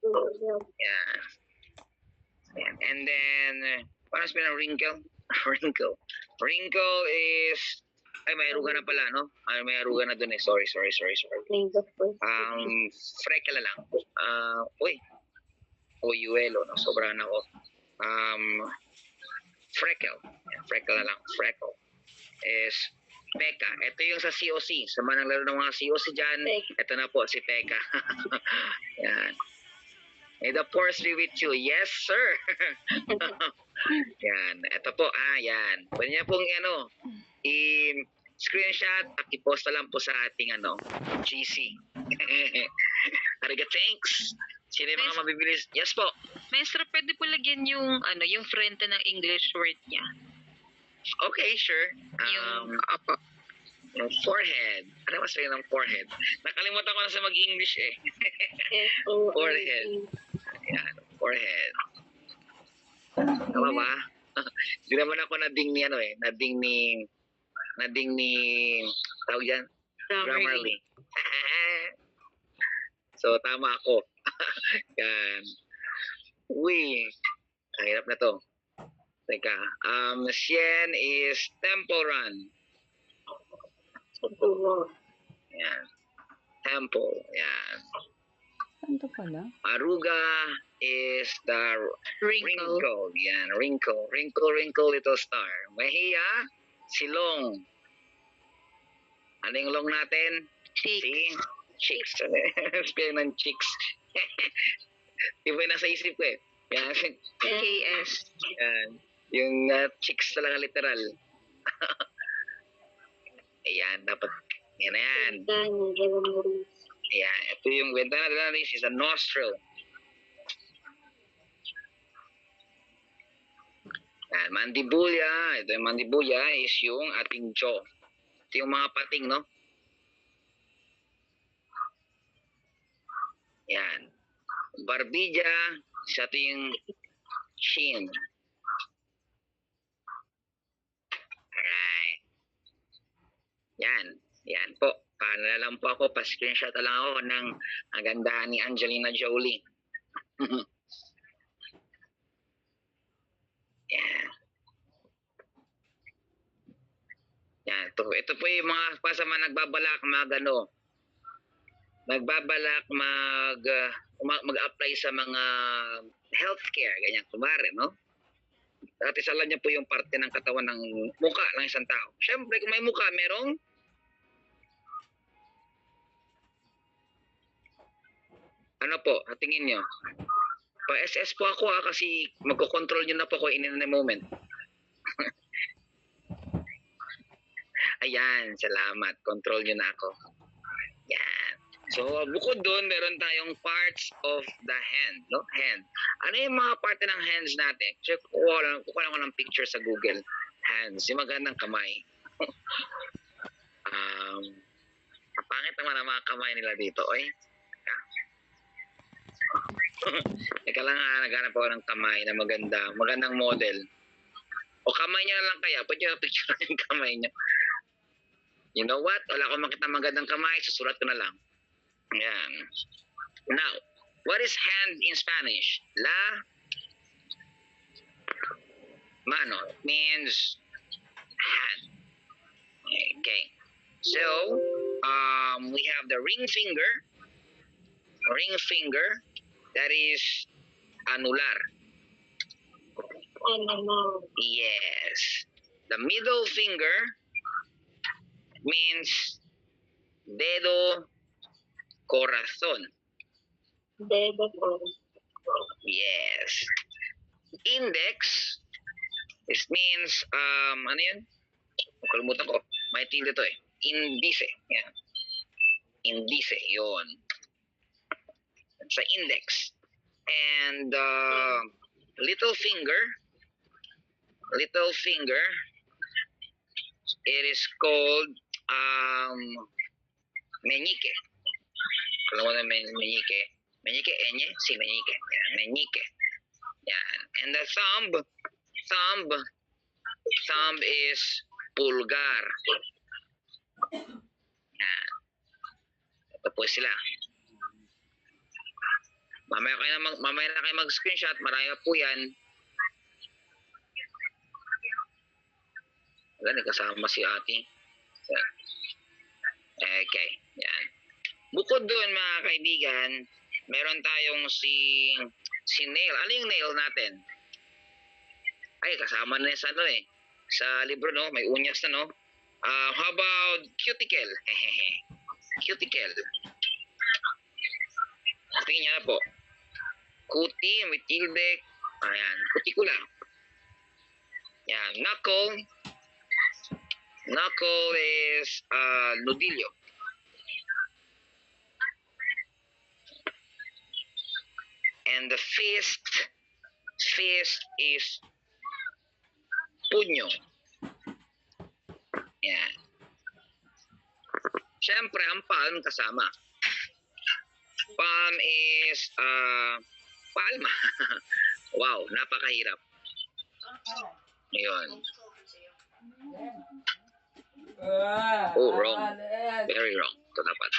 S1: Yan. Yan. And then, paano sabihin ng wrinkle? Wrinkle. Wrinkle is, ay may aruga na pala, no? Ay may aruga na dun eh. Sorry. Freckle na lang. Oyuelo, no? Sobrahan ako. Freckle. Freckle na lang. Freckle is Peka. Ito yung sa COC. Sa manang laro ng mga COC dyan, ito na po si Peka. Yan. May the force be with you. Yes, sir. Yan. Ito po, yan. Pwede niya pong, i-screenshot at i-post na lang po sa ating, GC. Ariga, thanks. Sino yung mga mabibilis? Yes po.
S8: Maestro, pwede po lagyan yung, yung frente ng English word niya.
S1: Okay, sure. Yung forehead. Ano mas rin ng forehead? Nakalimutan ko na sa mag-English eh. Forehead. Ayan, forehead. Tama ba? Hindi naman ako nading ni tawag yan? Grammarly. So, tama ako. Yan. Uy, ang hirap na to. Teka, Sien is temple run. Yan. Temple, yan.
S5: Saan to pala?
S1: Aruga is the
S8: Wrinkle.
S1: wrinkle. Yan, wrinkle. Wrinkle, little star. Mejia, silong. Ano yung long natin?
S7: Cheeks.
S1: Si chicks. Spelling ng chicks. Iba yung nasa isip ko eh. Yan.
S7: KS.
S1: Yan. Yung chicks talaga literal. Ayan, dapat. Yan na yan. Ayan. Ito yung ventana dentalis is a nostril. Yan. Mandibulya. Ito yung mandibulya is yung ating jaw. Ito yung mga pating, no? Yan. Barbilla. Isa ito yung chin. Alright. Yan. Yan po. Paano na lang po ako, pa-screenshot na lang ako ng ang ganda ni Angelina Jolie. Yan. Yan. Ito po yung mga pasama nagbabalak mag-apply sa mga healthcare, ganyan, kumare, no? Dati sala niya po yung parte ng katawan ng muka ng isang tao. Siyempre, kung may muka, merong ano po, tingin nyo? Pa-SS po ako kasi magkocontrol nyo na po ako in a moment. Ayan, salamat. Control nyo na ako. Yan. So, bukod doon, meron tayong parts of the hand, no? Hand. Ano yung mga parte ng hands natin? Kasi kukuha lang ko ng picture sa Google. Hands. Yung magandang kamay. Pangit naman ang mga kamay nila dito. Oy. Teka lang naghanap ako ng kamay na magandang model. O kamay niya lang kaya, pwede nyo picture yung kamay niya. You know what? Wala akong makita magandang kamay, susulat ko na lang. Yan. Now, what is hand in Spanish? La mano. It means hand. Okay. So, we have the ring finger. Ring finger. That is anular. Yes. The middle finger means dedo corazon. Yes. Index means ano yun? Nakalimutan ko. May tilde to eh. Indice. Yan. Indice. Yun. Sa index. And little finger, it is called meñique. Kung ano meñique? Meñique, enye? Si meñique. Yan, meñique. Yan. And the thumb is pulgar. Yan. Ito po sila. Mamaya na kayo mag-screenshot. Marami po yan. Wala, kasama si ate. Okay. Yan. Bukod doon, mga kaibigan, meron tayong si nail. Ano yung nail natin? Ay, kasama na sa ano eh. Sa libro, no? May unyas na, no? How about cuticle? Cuticle. Tingin niya na po. Kuti, may tilde. Ayan, cuticula. Yan, knuckle. Knuckle is nudillo. And the fist is puño. Yan. Siyempre, ang palm kasama. Palm is palma. Wow, napakahirap. Ayun. Oh, wrong. Very wrong. Ito dapat.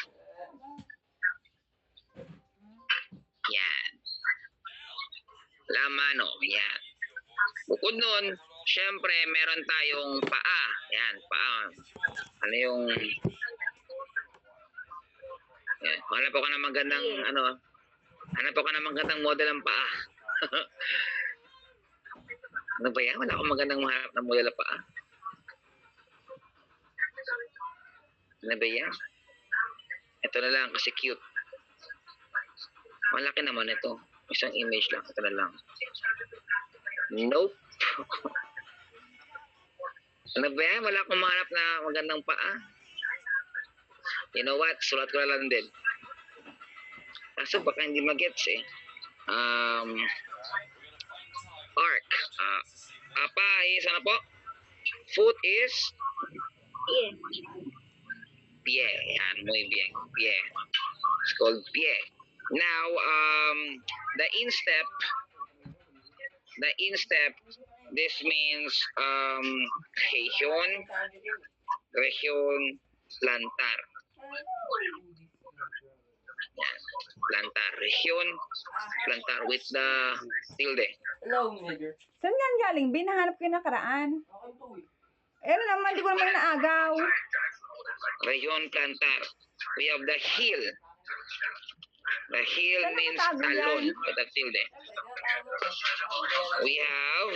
S1: Yan. La mano. Yan. Bukod nun, syempre, meron tayong paa. Yan, paa. Ano yung... Yan. Hanap ako ng magandang, model ng paa. Ano ba yan? Wala akong magandang mahanap ng model ng paa. Ano ba yan? Ito na lang kasi cute. Malaki naman ito. Isang image lang. Ito na lang. Nope. Ano ba yan? Wala akong mahanap na magandang paa. You know what? Sulat ko na lang din. Kaso baka hindi magets eh. Arc. Apa is ano po? Foot is
S6: Yeah.
S1: pie. Yan, muy bien. Pie. It's called pie. Now, the instep, this means región plantar. Yan, plantar. Región plantar with the tilde.
S5: Saan yan galing? Binahanap ko yung nakaraan. Eh, ano naman, di ko naman naagaw.
S1: Región plantar. We have the heel. The heel
S5: Saan
S1: means
S5: nakatago
S1: talon
S5: yan?
S1: with the tilde. We have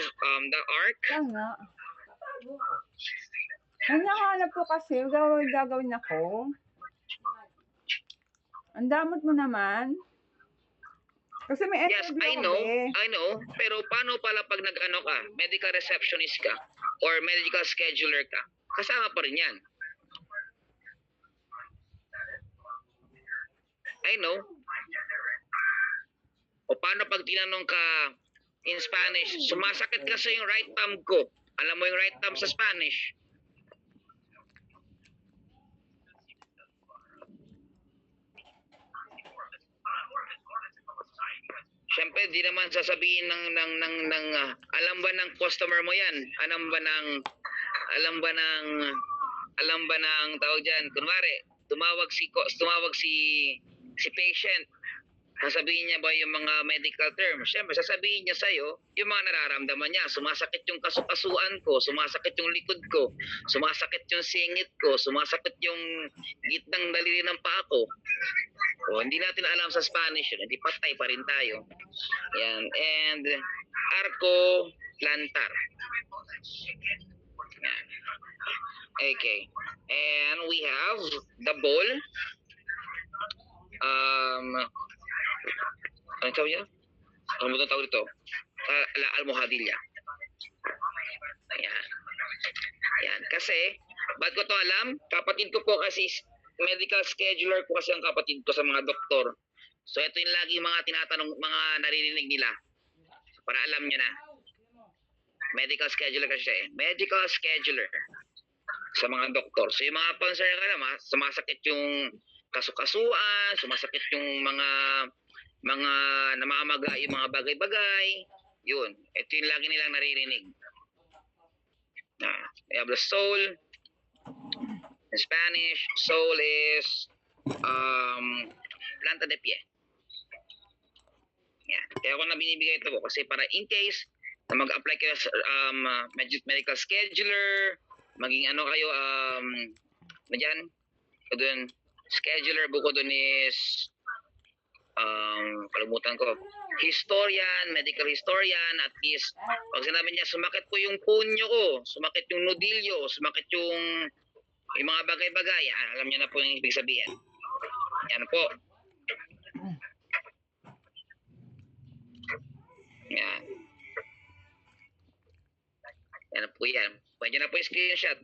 S1: the arc.
S5: Saan nga? Ang nahanap ko kasi, gagawin ako. Ang damot mo naman. Kasi may
S1: Yes,
S5: interview
S1: I
S5: ako,
S1: know.
S5: be.
S1: I know. Pero paano pala pag nag-ano ka, medical receptionist ka, or medical scheduler ka, kasama pa rin yan. I know. O paano pag tinanong ka in Spanish, sumasakit kasi yung right thumb ko. Alam mo yung right thumb sa Spanish? Siyempre, di naman sasabihin alam ba ng customer mo yan? Alam ba ng tawag diyan, kunwari, tumawag si patient. Sasabihin niya ba yung mga medical terms? Siyempre, sasabihin niya sa'yo yung mga nararamdaman niya. Sumasakit yung kasukasuan ko, sumasakit yung likod ko, sumasakit yung singit ko, sumasakit yung gitnang daliri ng paa ko. O, hindi natin alam sa Spanish yun. Hindi patay pa rin tayo. Yan. And arco plantar. Yan. Okay. And we have the ball. Ano tawag niya? Ano ba tawag dito? La almohadilla. Ayan. Yan. Kasi, ba't ko to alam? Kapatid ko po kasi, medical scheduler ko kasi ang kapatid ko sa mga doktor. So, ito yung lagi mga tinatanong, mga naririnig nila. Para alam nyo na. Medical scheduler kasi siya eh. Medical scheduler sa mga doktor. So, yung mga concern ka naman, sumasakit yung kasukasuan, sumasakit yung mga namamaga, yung mga bagay-bagay. Yun. Ito yung lagi nilang naririnig. We have the soul. In Spanish, soul is planta de pie. Yan. Kaya ako na binibigay ito po kasi para in case na mag-apply kayo sa medical scheduler, maging ano kayo, dyan, doon, scheduler, buko doon is, kalimutan ko, historian, medical historian, at least, pag sinabi niya, sumakit ko yung punyo ko, sumakit yung nodilyo, sumakit yung mga bagay-bagay, alam niyo na po yung ibig sabihin. Yan po. Yan. Yan po yan. Pwede na po yung screenshot.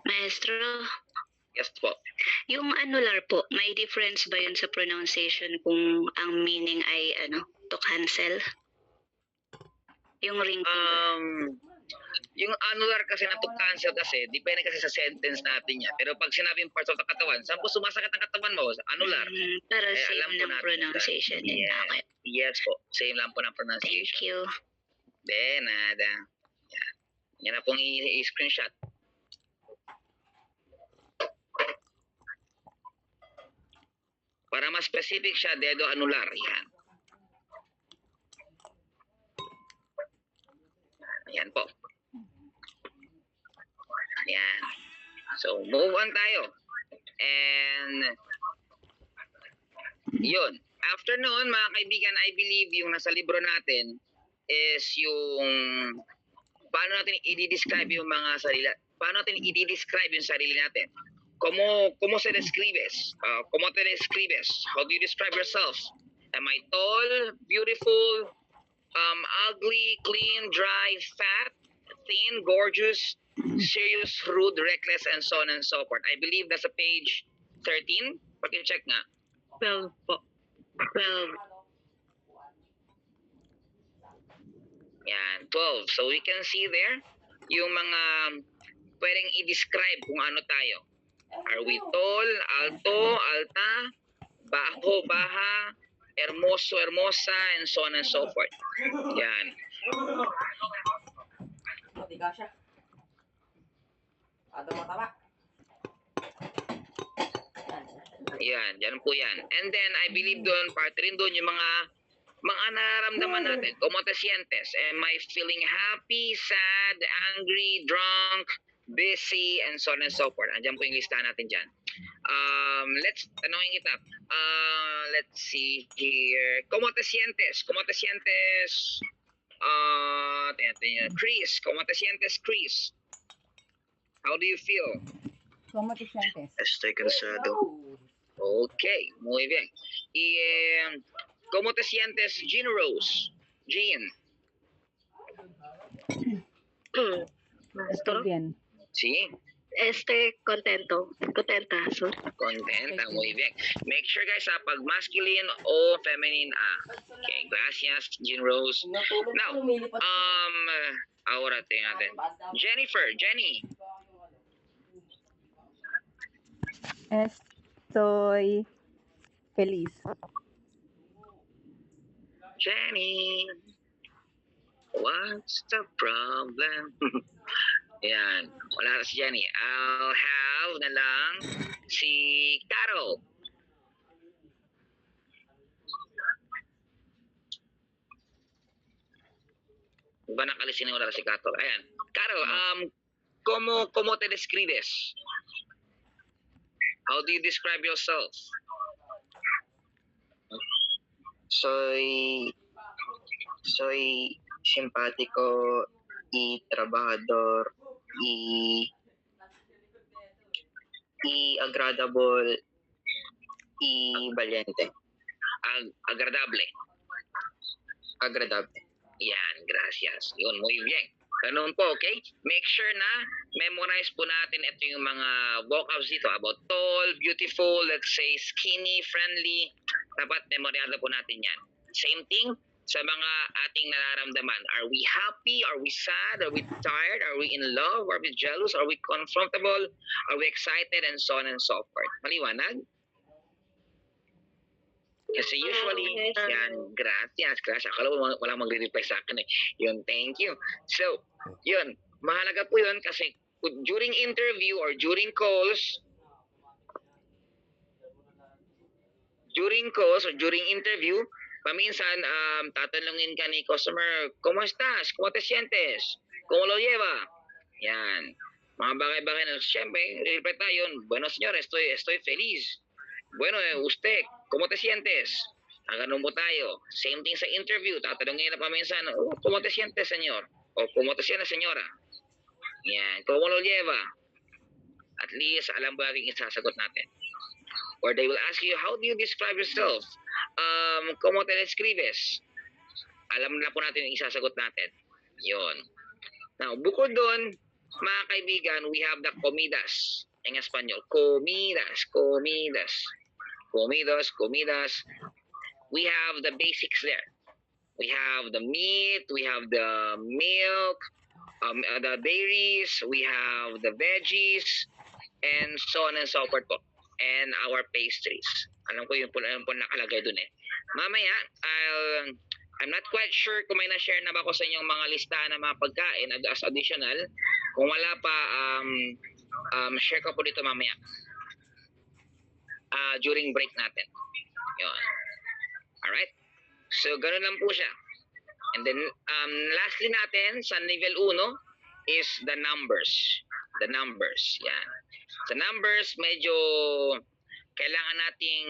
S7: Maestro,
S1: Yes po.
S7: yung annular po, may difference ba yun sa pronunciation kung ang meaning ay to cancel? Yung ring finger.
S1: Yung annular kasi na to cancel kasi, depende kasi sa sentence natin yan. Pero pag sinabing parts of the katawan, saan po sumasakit ang katawan mo? Annular.
S7: Pero
S1: Eh,
S7: same
S1: alam po
S7: ng
S1: natin
S7: pronunciation.
S1: yan.
S7: Yeah.
S1: Yeah.
S7: Okay.
S1: Yes po. Same lang po ng
S7: Thank
S1: pronunciation.
S7: you.
S1: De nada. Yan. Yan na pong i-screenshot. Para mas specific siya, dedo annular. Yan. Yan po. Yan. So, move on tayo. And, yun. After noon, mga kaibigan, I believe yung nasa libro natin is yung paano natin i-describe yung mga paano natin i-describe yung sarili natin? ¿Cómo se describes? ¿Cómo te describes? How do you describe yourself? Am I tall, beautiful, ugly, clean, dry, fat, thin, gorgeous, serious, rude, reckless, and so on and so forth? I believe that's a page 13. Paki-check nga.
S7: 12 po. 12.
S1: Yan, 12. So we can see there yung mga pwedeng i-describe kung ano tayo. Are we tall, alto, alta, bajo, baja, hermoso, hermosa, and so on and so forth. Yan. Yan, yan po yan. And then, I believe doon, part rin doon yung mga nararamdaman natin. ¿Cómo te sientes? Am I feeling happy, sad, angry, drunk, busy, and so on and so forth? Andiyan po yung listahan natin dyan. Let's, tanongin kita. Let's see here. ¿Cómo te sientes? ¿Cómo te sientes? Chris, ¿cómo te sientes, Chris? How do you feel?
S5: ¿Cómo te sientes?
S4: Estoy cansado.
S1: Okay, muy bien. Y, ¿cómo te sientes, Jean Rose? Jean.
S5: Estoy bien.
S1: Sí,
S7: Contento. Contenta, sorry.
S1: contenta, muy bien. Make sure guys, pag masculine o feminine, Okay, gracias, Jean Rose. Now, ahora tingnan natin. Jennifer, Jenny.
S5: Estoy feliz.
S1: Jenny, what's the problem? Yan, wala na si Jenny. I'll have na lang si Carol. Ba nakalisin wala na si Carol? Ayan. Carol, ¿cómo te describes? How do you describe yourself?
S3: Soy simpático y trabajador y agradable y valiente.
S1: Agradable.
S3: Agradable.
S1: Yan, gracias. Yun, muy bien. Ganun po, okay? Make sure na memorize po natin ito yung mga vocabs dito about tall, beautiful, let's say skinny, friendly. Dapat memoryado po natin yan. Same thing sa mga ating nararamdaman. Are we happy? Are we sad? Are we tired? Are we in love? Are we jealous? Are we comfortable? Are we excited? And so on and so forth. Maliwanag? Kasi usually, yan, gracias. Akala mo walang magre-reply sa akin eh. Yun, thank you. So, yun, mahalaga po yun kasi during interview or during calls or during interview, paminsan, tatanungin ka ni customer, ¿Cómo estás? ¿Cómo te sientes? ¿Cómo lo lleva? Yan. Mga bagay-bagay na, siyempre, reply tayo, bueno, señor, estoy feliz. Bueno, usted, ¿cómo te sientes? Ganun po tayo. Same thing sa interview. Tatanungin na paminsan, ¿Cómo te sientes, señor? O ¿Cómo te sientes, señora? Yan. ¿Cómo lo lleva? At least, alam ba natin isasagot natin. Or they will ask you, how do you describe yourself? ¿Cómo te describes? Alam na po natin yung isasagot natin. Yun. Now, bukod doon, mga kaibigan, we have the comidas. En Espanyol, comidas. We have the basics there. We have the meat, we have the milk, the dairies, we have the veggies, and so on and so forth po. And our pastries. Alam ko yun po nakalagay dun eh. Mamaya, I'm not quite sure kung may na-share na ba ko sa inyong mga listahan ng mga pagkain as additional. Kung wala pa, share ko po dito mamaya. During break natin. Yun. Alright? So, ganun lang po siya. And then, lastly natin, sa level 1, is the numbers. The numbers. Yan. Sa numbers, medyo kailangan nating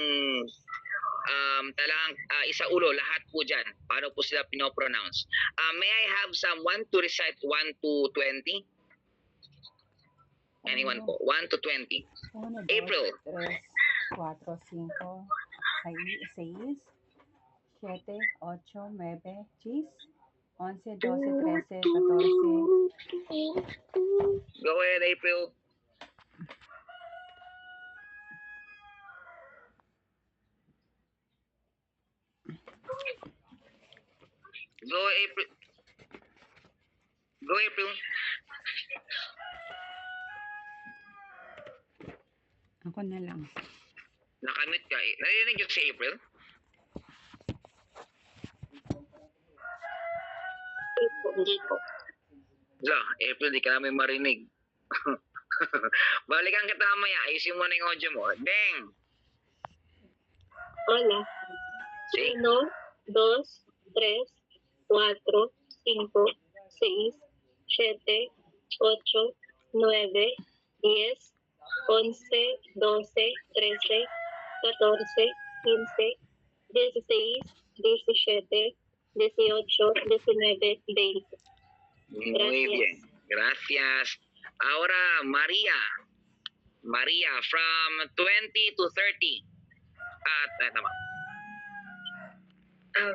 S1: talagang isaulo lahat po dyan. Paano po sila pinopronounce. May I have someone to recite 1 to 20? Anyone po? 1 to 20.
S5: 1, 2,
S1: April.
S5: 3, 4, 5, 6, 7, 8, 9, 10, 11, 12, 13, 14.
S1: Go ahead, April. Go, April. Go, April.
S5: Ako na lang.
S1: Nakamute ka. Narinig niyo si April?
S6: Hindi po.
S1: April, di ka namin marinig. Balikan kita mamaya. Ayusin mo na yung audio mo. Deng!
S6: Hola.
S1: See?
S6: 1, 2, 3, 4, 5, 6, 7, 8, 9, 10, 11, 12, 13, 14, 15, 16, 17, 18, 19, 20.
S1: Muy bien. Gracias. Ahora, Maria. Maria, from 20 to 30. Tama.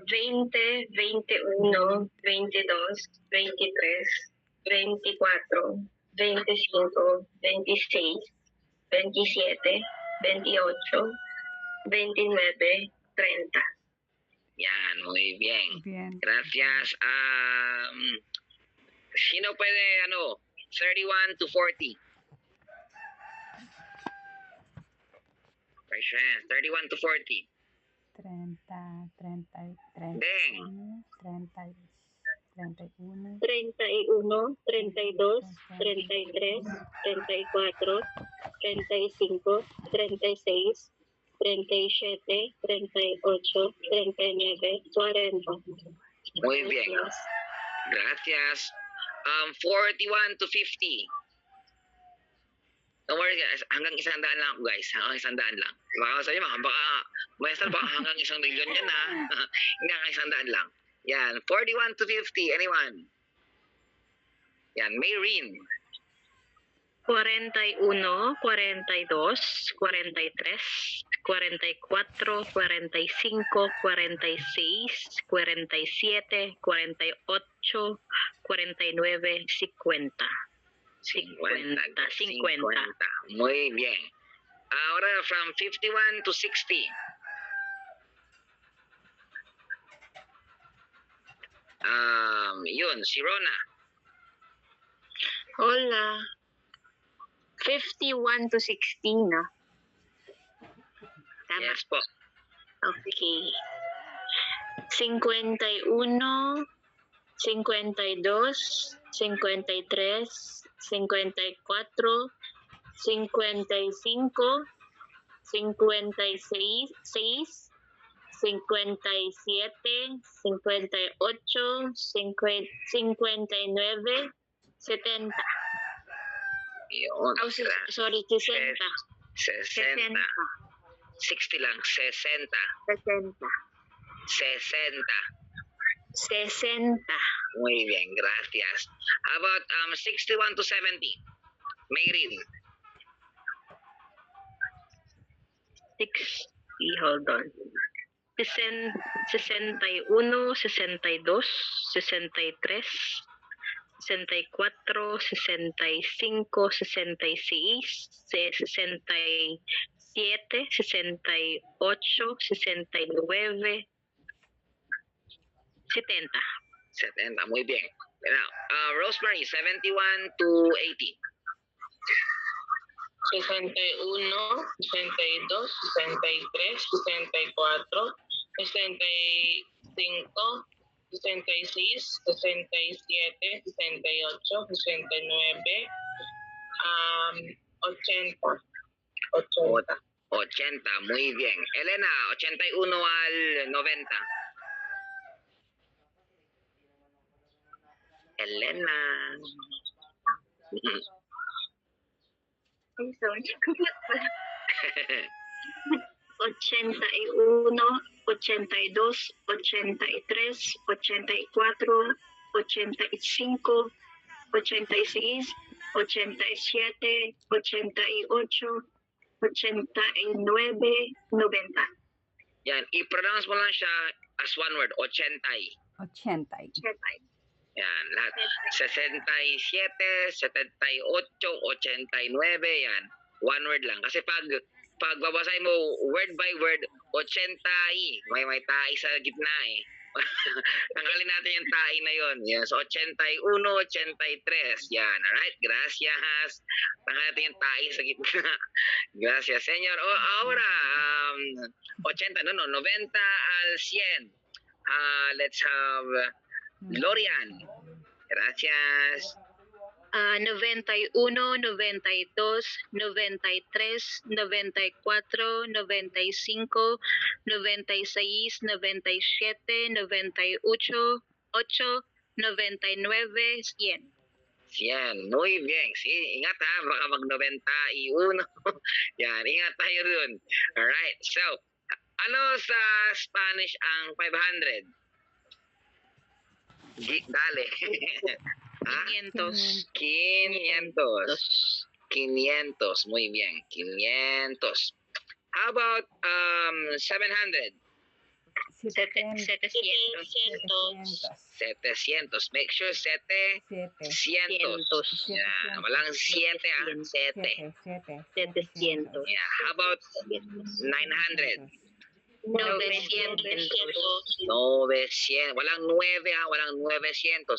S6: 20, 21, 22, 23, 24, 25, 26, 27, 28, 29, 30.
S1: Yan, muy bien.
S5: Bien.
S1: Gracias. Sino pwede, 31 to 40? Raise your hand. 31 to 40.
S5: 30, 30, 31,
S1: Deng.
S5: 30, 31,
S6: 31, 32, 33, 34, 35, 36, 37, 38, 39, 40.
S1: Muy bien. Gracias. 41 to 50. Don't worry guys, hanggang 100 lang ako guys. Hanggang 100 lang. Baka sabi mo, maestra, baka hanggang 1 milyon yan ha. Hindi, hanggang 100 lang. Yan, 41 to 50. Anyone? Yan, Mayreen.
S7: 41, 42, 43, 44, 45, 46, 47, 48, 49, 50. 50.
S1: Muy bien. Ahora from 51 to 60. Yun, si Rona.
S6: Hola. 51 to 16, no? Tama.
S1: Yes po.
S6: Okay. 51, 52, 53, 54, 55, 56, 57, 58, 59, 70.
S1: Yun.
S6: Oh, sorry, 60.
S1: 60. 60 lang. 60.
S6: 60.
S1: 60. Muy bien, gracias. How about 61 to 70? Mayreen.
S7: 60, hold on. 61, 62, 63, 64, 65, 66, 67, 68, 69, 70.
S1: 70. Muy bien. Now, Rosemary, 71 to 80.
S3: 61, 62, 63, 64, 65, 66, 67, 68, 69, 80.
S1: 80. Muy bien. Elena, 81 al 90. Elena.
S6: Ay, sorry. 81, 82, 83, 84, 85, 86,
S7: 87, 88, 89, 90.
S1: Yan, i-pronounce mo lang siya as one word, 80.
S5: 80.
S1: Yan, lahat. 67, 78, 89, yan. One word lang. Kasi pag babasahin mo word by word, 80, may tai sa gitna eh. Tanggalin natin yung tai na yon. Yan, so 81, 83. Yan, alright? Gracias. Tanggalin natin yung tai sa gitna. Gracias, señor. Ahora, 80, no, 90 al 100. Let's have Lorian. Gracias.
S7: 91, 92, 93, 94, 95, 96, 97, 98, 8, 99, 100.
S1: 100. Muy bien. Sí, ingat ha, baka mag-91. Yan, ingat tayo dun. Alright, so, ano sa Spanish ang 500? Dale. ¿Ah?
S7: 500.
S1: 500. Muy bien. 500. How about 700?
S7: 700.
S1: 700. Make sure 700. Yeah, walang 7 ah. 7.
S7: 700.
S1: Yeah. How about 900?
S7: 900.
S1: 900. Walang 9 ah. Walang 900.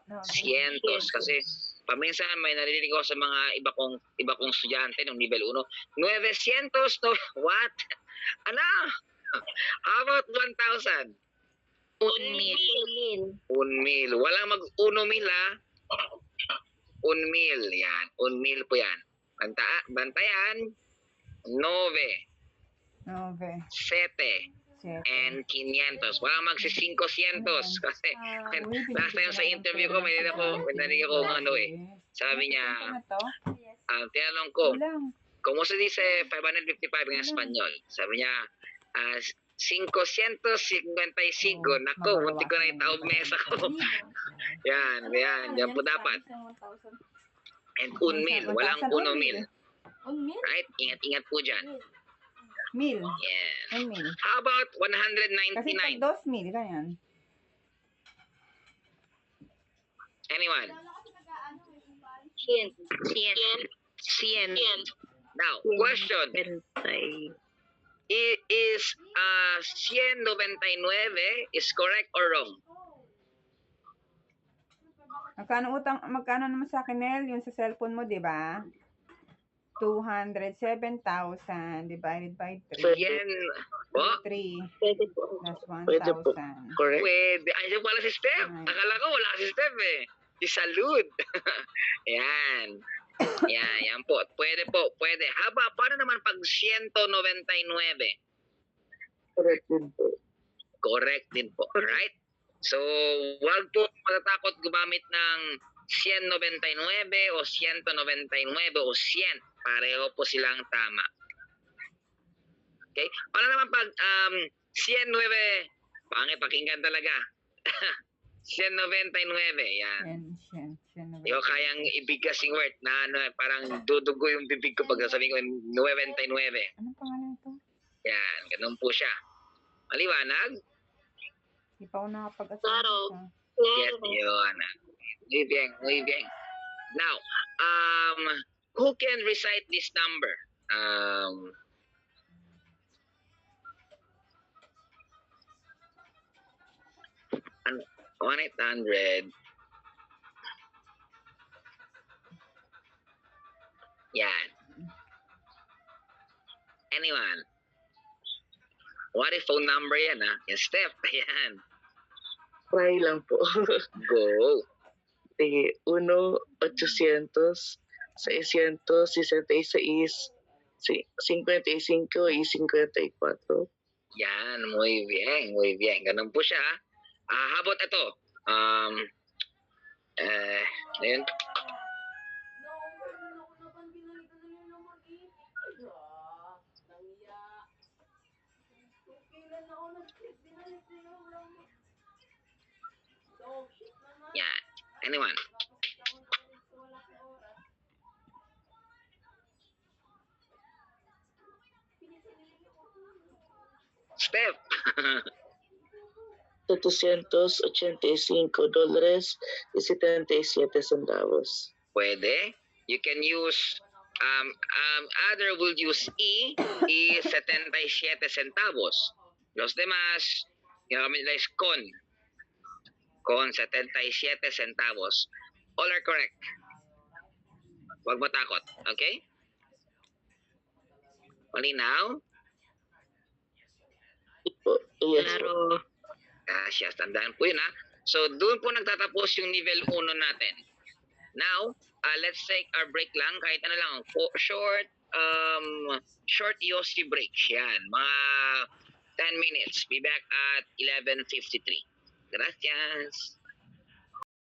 S1: 900. Kasi paminsan may naririnig ko sa mga iba kong estudyante ng level 1. 900. No, what? Ano? How about 1,000?
S7: 1,000.
S1: 1,000. Walang mag-1,000 ah. 1,000. Yan. 1,000 po yan. Bantayan. 9, 7, and 500. Walang magsi-500 kasi last time sa interview ko, may narinig ako ano eh. Sabi niya, tinanong ko, ¿cómo se dice 555 en español? Sabi niya, 555. Nako, munti ko na itaob mesa ko. Yan po dapat. And 1,000. Walang 1,000. Right? Ingat po dyan.
S5: 1,000.
S1: Yes.
S5: 1,000.
S1: How about
S5: Kasi
S1: 199?
S5: pag 2,000, ganyan.
S1: Anyone?
S7: 100.
S1: Now, question. Is 199 is correct or wrong?
S5: Magkano naman sa akin, Nel, yung sa cellphone mo, di ba? 207,000 divided by 3.
S1: Yan. Oh,
S5: 3
S3: Pwede po.
S5: plus
S3: Pwede po.
S5: 1,000.
S3: Correct?
S1: pwede. Andiyan pala si Steph.
S5: Ay.
S1: Akala ko wala si Steph eh. Si Salud. Yan. Yan po. Pwede po. Pwede. Haba, paano naman pag 199?
S3: Correct din po.
S1: Correct din po. Right? So, wag po matatakot gumamit ng 199 o 199 o 100. Pareho po silang tama. Okay? Paano naman pag 109? Pangit, pakinggan talaga. 199. Yan. Hindi ko kayang ibigas yung word na parang dudugo yung bibig ko pag sasabihin ko 99.
S5: Anong pangalan ito?
S1: Yan, ganun po siya. Maliwanag?
S5: Di pa ako nakapag-asal.
S7: Claro.
S1: Yes, yun. Muy bien. Now, who can recite this number? 1,800. Yan. Anyone? What if phone number yan, ha? Yung step. Yan.
S3: Try lang po.
S1: Go.
S3: Sige, 1,800, 666, 55 y 54.
S1: Yan. Muy bien. Muy bien. Ganun po siya, ha? How about ito? Ayun. Yan. Anyone?
S3: $785.77.
S1: Pwede. You can use, other will use y 77 centavos. Los demás, ginagamit nila is con 77 centavos. All are correct. Huwag matakot, okay? Malinaw?
S3: Yes po.
S7: Klaro.
S1: Gracias. Tandaan po yun, ha? So, doon po nagtatapos yung level 1 natin. Now, let's take our break lang. Kahit ano lang, short Yossi break. Yan, mga 10 minutes. Be back at 11:53. Gracias.